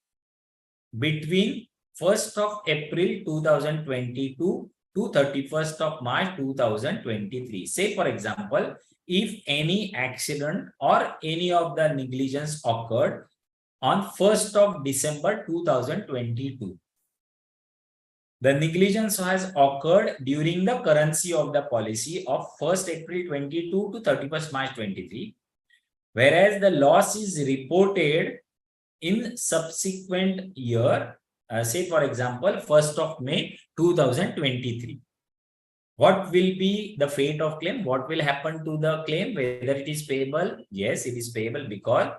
between 1st of April 2022 to 31st of March 2023, say for example, if any accident or any of the negligence occurred on 1st of December 2022, the negligence has occurred during the currency of the policy of 1st April 22 to 31st March 23, whereas the loss is reported in subsequent year, say for example, 1st of May 2023. What will be the fate of claim? What will happen to the claim? Whether it is payable? Yes, it is payable because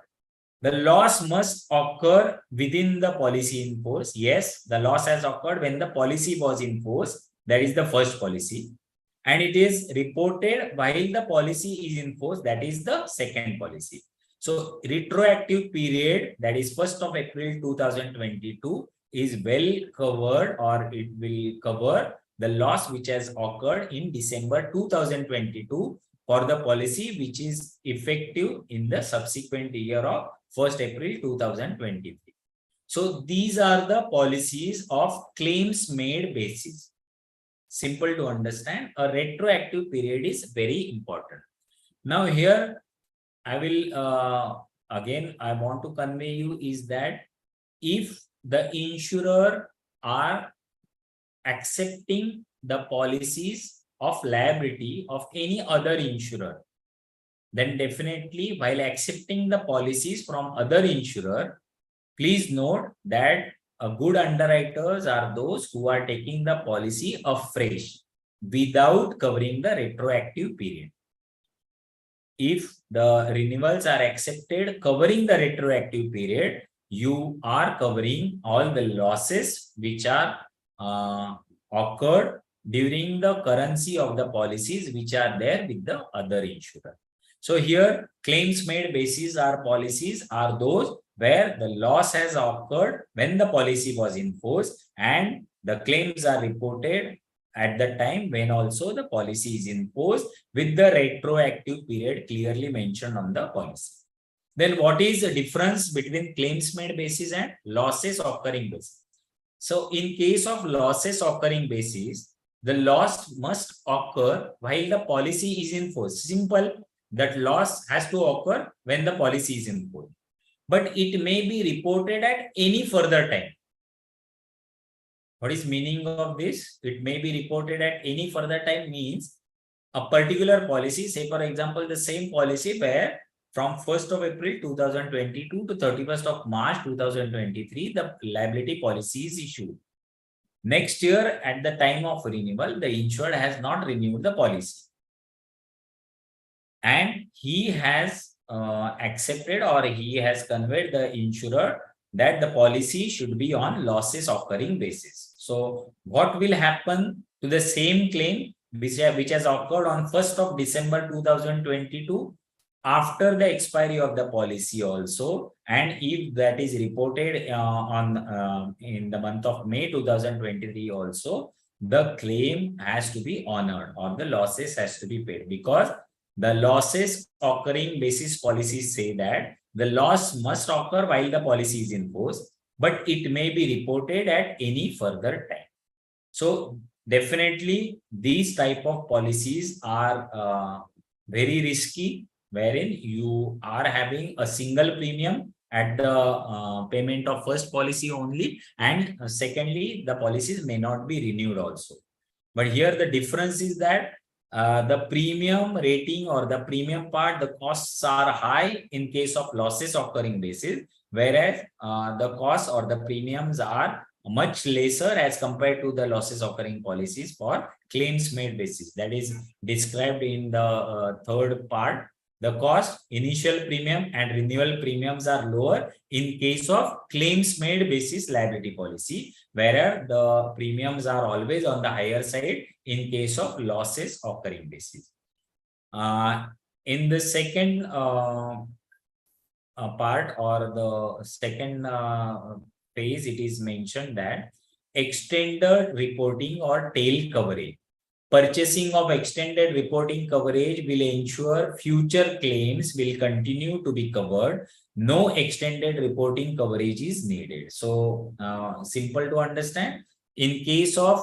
the loss must occur within the policy in force. Yes, the loss has occurred when the policy was in force. That is the first policy. and it is reported while the policy is in force. That is the second policy. So retroactive period, that is 1st of April 2022, is well covered, or it will cover the loss which has occurred in December 2022 for the policy which is effective in the subsequent year of 1st April 2023. So these are the policies of claims made basis. Simple to understand. A retroactive period is very important. Now here I will again I want to convey you is that if the insurer are accepting the policies of liability of any other insurer, then definitely while accepting the policies from other insurer, please note that good underwriters are those who are taking the policy afresh without covering the retroactive period. If the renewals are accepted covering the retroactive period, you are covering all the losses which are occurred during the currency of the policies which are there with the other insurer. So here claims made basis are policies are those where the loss has occurred when the policy was in force and the claims are reported at the time when also the policy is in force with the retroactive period clearly mentioned on the policy. Then what is the difference between claims made basis and losses occurring basis? So in case of losses occurring basis, the loss must occur while the policy is in force. Simple, that loss has to occur when the policy is in force. But it may be reported at any further time. What is meaning of this? It may be reported at any further time means a particular policy, say for example, the same policy where from 1st of April 2022 to 31st of March 2023, the liability policy is issued. Next year, at the time of renewal, the insured has not renewed the policy. And he has accepted or he has conveyed the insurer that the policy should be on losses occurring basis. So what will happen to the same claim which has occurred on 1st of December 2022 after the expiry of the policy also, and if that is reported in the month of May 2023 also, the claim has to be honored or the losses has to be paid, because the losses occurring basis policies say that the loss must occur while the policy is in force, but it may be reported at any further time. So definitely these type of policies are very risky, wherein you are having a single premium at the payment of first policy only, and secondly the policies may not be renewed also. But here the difference is that the premium rating or the premium part, the costs are high in case of losses occurring basis, whereas the costs or the premiums are much lesser as compared to the losses occurring policies for claims made basis. That is described in the third part. The cost, initial premium and renewal premiums are lower in case of claims made basis liability policy, whereas the premiums are always on the higher side in case of losses occurring basis. In the second part or the second phase, it is mentioned that extended reporting or tail coverage. Purchasing of extended reporting coverage will ensure future claims will continue to be covered. No extended reporting coverage is needed. So simple to understand. In case of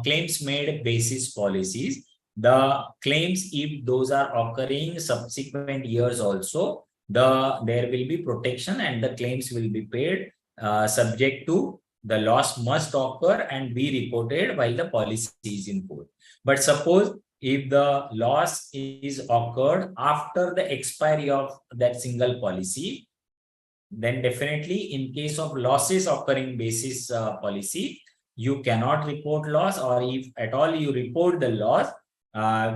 claims made basis policies, the claims, if those are occurring subsequent years also, there will be protection and the claims will be paid subject to the loss must occur and be reported while the policy is in force. But suppose if the loss is occurred after the expiry of that single policy, then definitely in case of losses occurring basis policy, you cannot report loss, or if at all you report the loss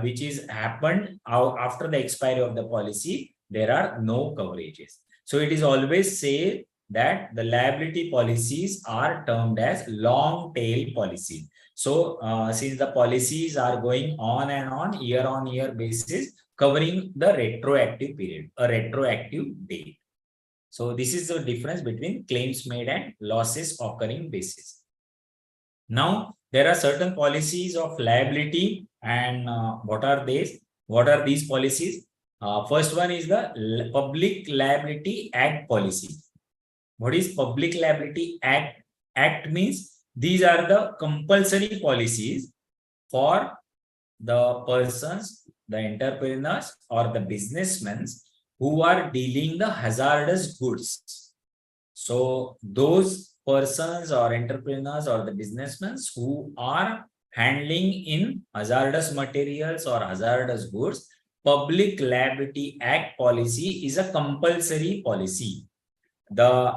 which is happened after the expiry of the policy, there are no coverages. So it is always said that the liability policies are termed as long tail policies. So since the policies are going on and on year basis, covering the retroactive period, a retroactive date. So this is the difference between claims made and losses occurring basis. Now there are certain policies of liability, and what are these? What are these policies? First one is the Public Liability Act policy. What is Public Liability Act? Act means these are the compulsory policies for the persons, the entrepreneurs or the businessmen who are dealing the hazardous goods. So those persons or entrepreneurs or the businessmen who are handling in hazardous materials or hazardous goods, Public Liability Act policy is a compulsory policy.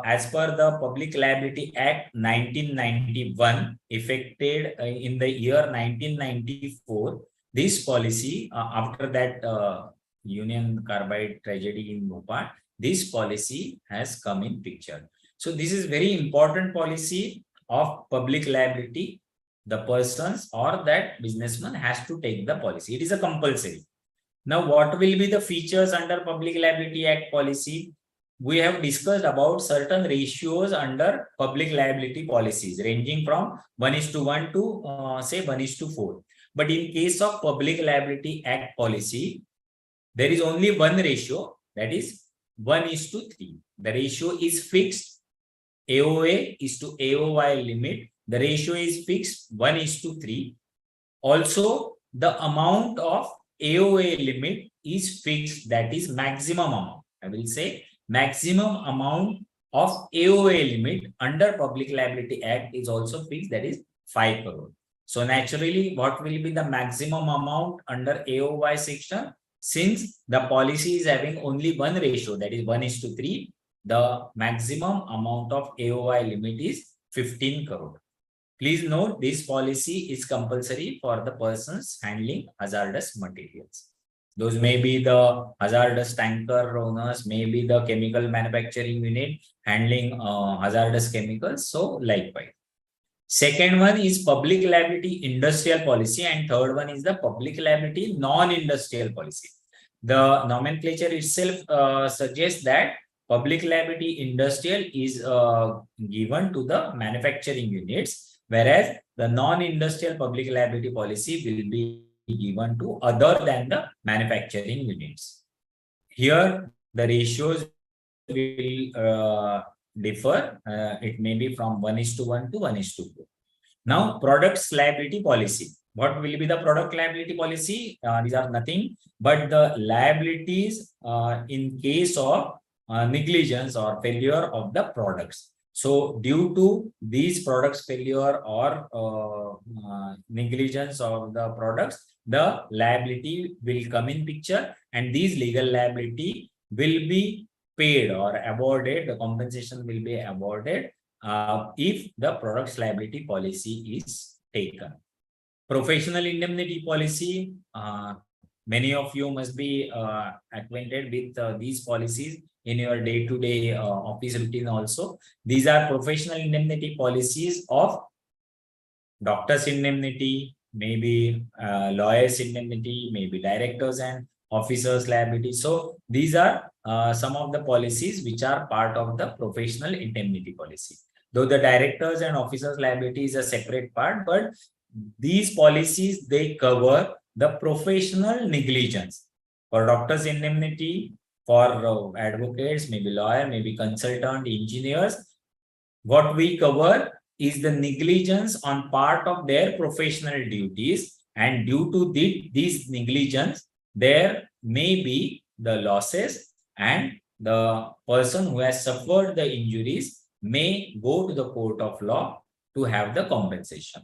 As per the Public Liability Act 1991, effected in the year 1994, this policy, after that Union Carbide tragedy in Bhopal, this policy has come in picture. So this is very important policy of public liability. The persons or that businessman has to take the policy. It is a compulsory. Now, what will be the features under Public Liability Act policy? We have discussed about certain ratios under public liability policies ranging from 1:1 to say 1:4. But in case of Public Liability Act policy, there is only one ratio, that is 1:3. The ratio is fixed. AOA is to AOY limit. The ratio is fixed 1:3. Also, the amount of AOA limit is fixed, that is maximum amount. I will say maximum amount of AOA limit under Public Liability Act is also fixed, that is 5 crore. So naturally, what will be the maximum amount under AOY section? Since the policy is having only one ratio, that is 1:3, the maximum amount of AOY limit is 15 crore. Please note, this policy is compulsory for the persons handling hazardous materials. Those may be the hazardous tanker owners, maybe the chemical manufacturing unit handling hazardous chemicals. So likewise. Second one is Public Liability Industrial Policy, and third one is the Public Liability Non-Industrial Policy. The nomenclature itself suggests that Public Liability Industrial is given to the manufacturing units, whereas the non-industrial public liability policy will be given to other than the manufacturing units. Here, the ratios will differ. It may be from 1:1 to 1:4. Now, products liability policy. What will be the product liability policy? These are nothing but the liabilities in case of negligence or failure of the products. So due to these products failure or negligence of the products, the liability will come in picture, and these legal liability will be paid or awarded. The compensation will be awarded if the products liability policy is taken. Professional indemnity policy. Many of you must be acquainted with these policies in your day-to-day office routine also. These are professional indemnity policies of doctors indemnity, maybe lawyers indemnity, maybe directors and officers liability. So these are some of the policies which are part of the professional indemnity policy. Though the directors and officers liability is a separate part, but these policies, they cover the professional negligence. For doctors indemnity, for advocates, maybe lawyer, maybe consultant, engineers, what we cover is the negligence on part of their professional duties, and due to these negligence, there may be the losses, and the person who has suffered the injuries may go to the court of law to have the compensation.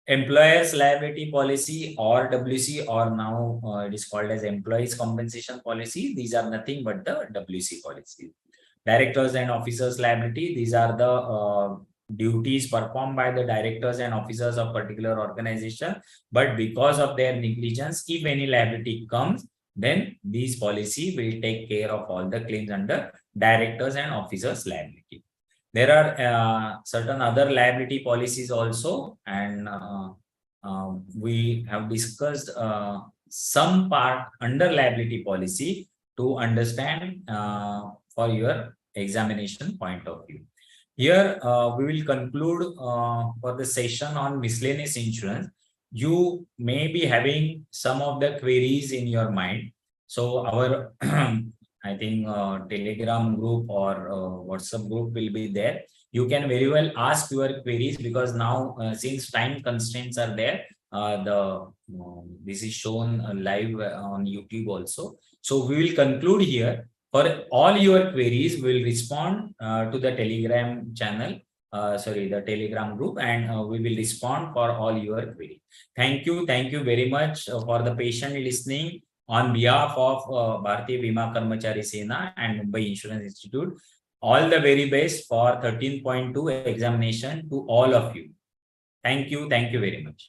Employers liability policy or WC, or now it is called as employees compensation policy. These are nothing but the WC policy. Directors and officers liability. These are the duties performed by the directors and officers of particular organization, but because of their negligence, if any liability comes, then these policy will take care of all the claims under directors and officers liability. There are certain other liability policies also, and we have discussed some part under liability policy to understand for your examination point of view. Here we will conclude for the session on miscellaneous insurance. You may be having some of the queries in your mind. So our I think Telegram group or WhatsApp group will be there. You can very well ask your queries, because now since time constraints are there, this is shown live on YouTube also. So we will conclude here. For all your queries, we will respond to the Telegram channel, the Telegram group, and we will respond for all your queries. Thank you very much for the patient listening. On behalf of Bharatiya Bima Karmachari Sena and Mumbai Insurance Institute, all the very best for 13.2 examination to all of you. Thank you very much.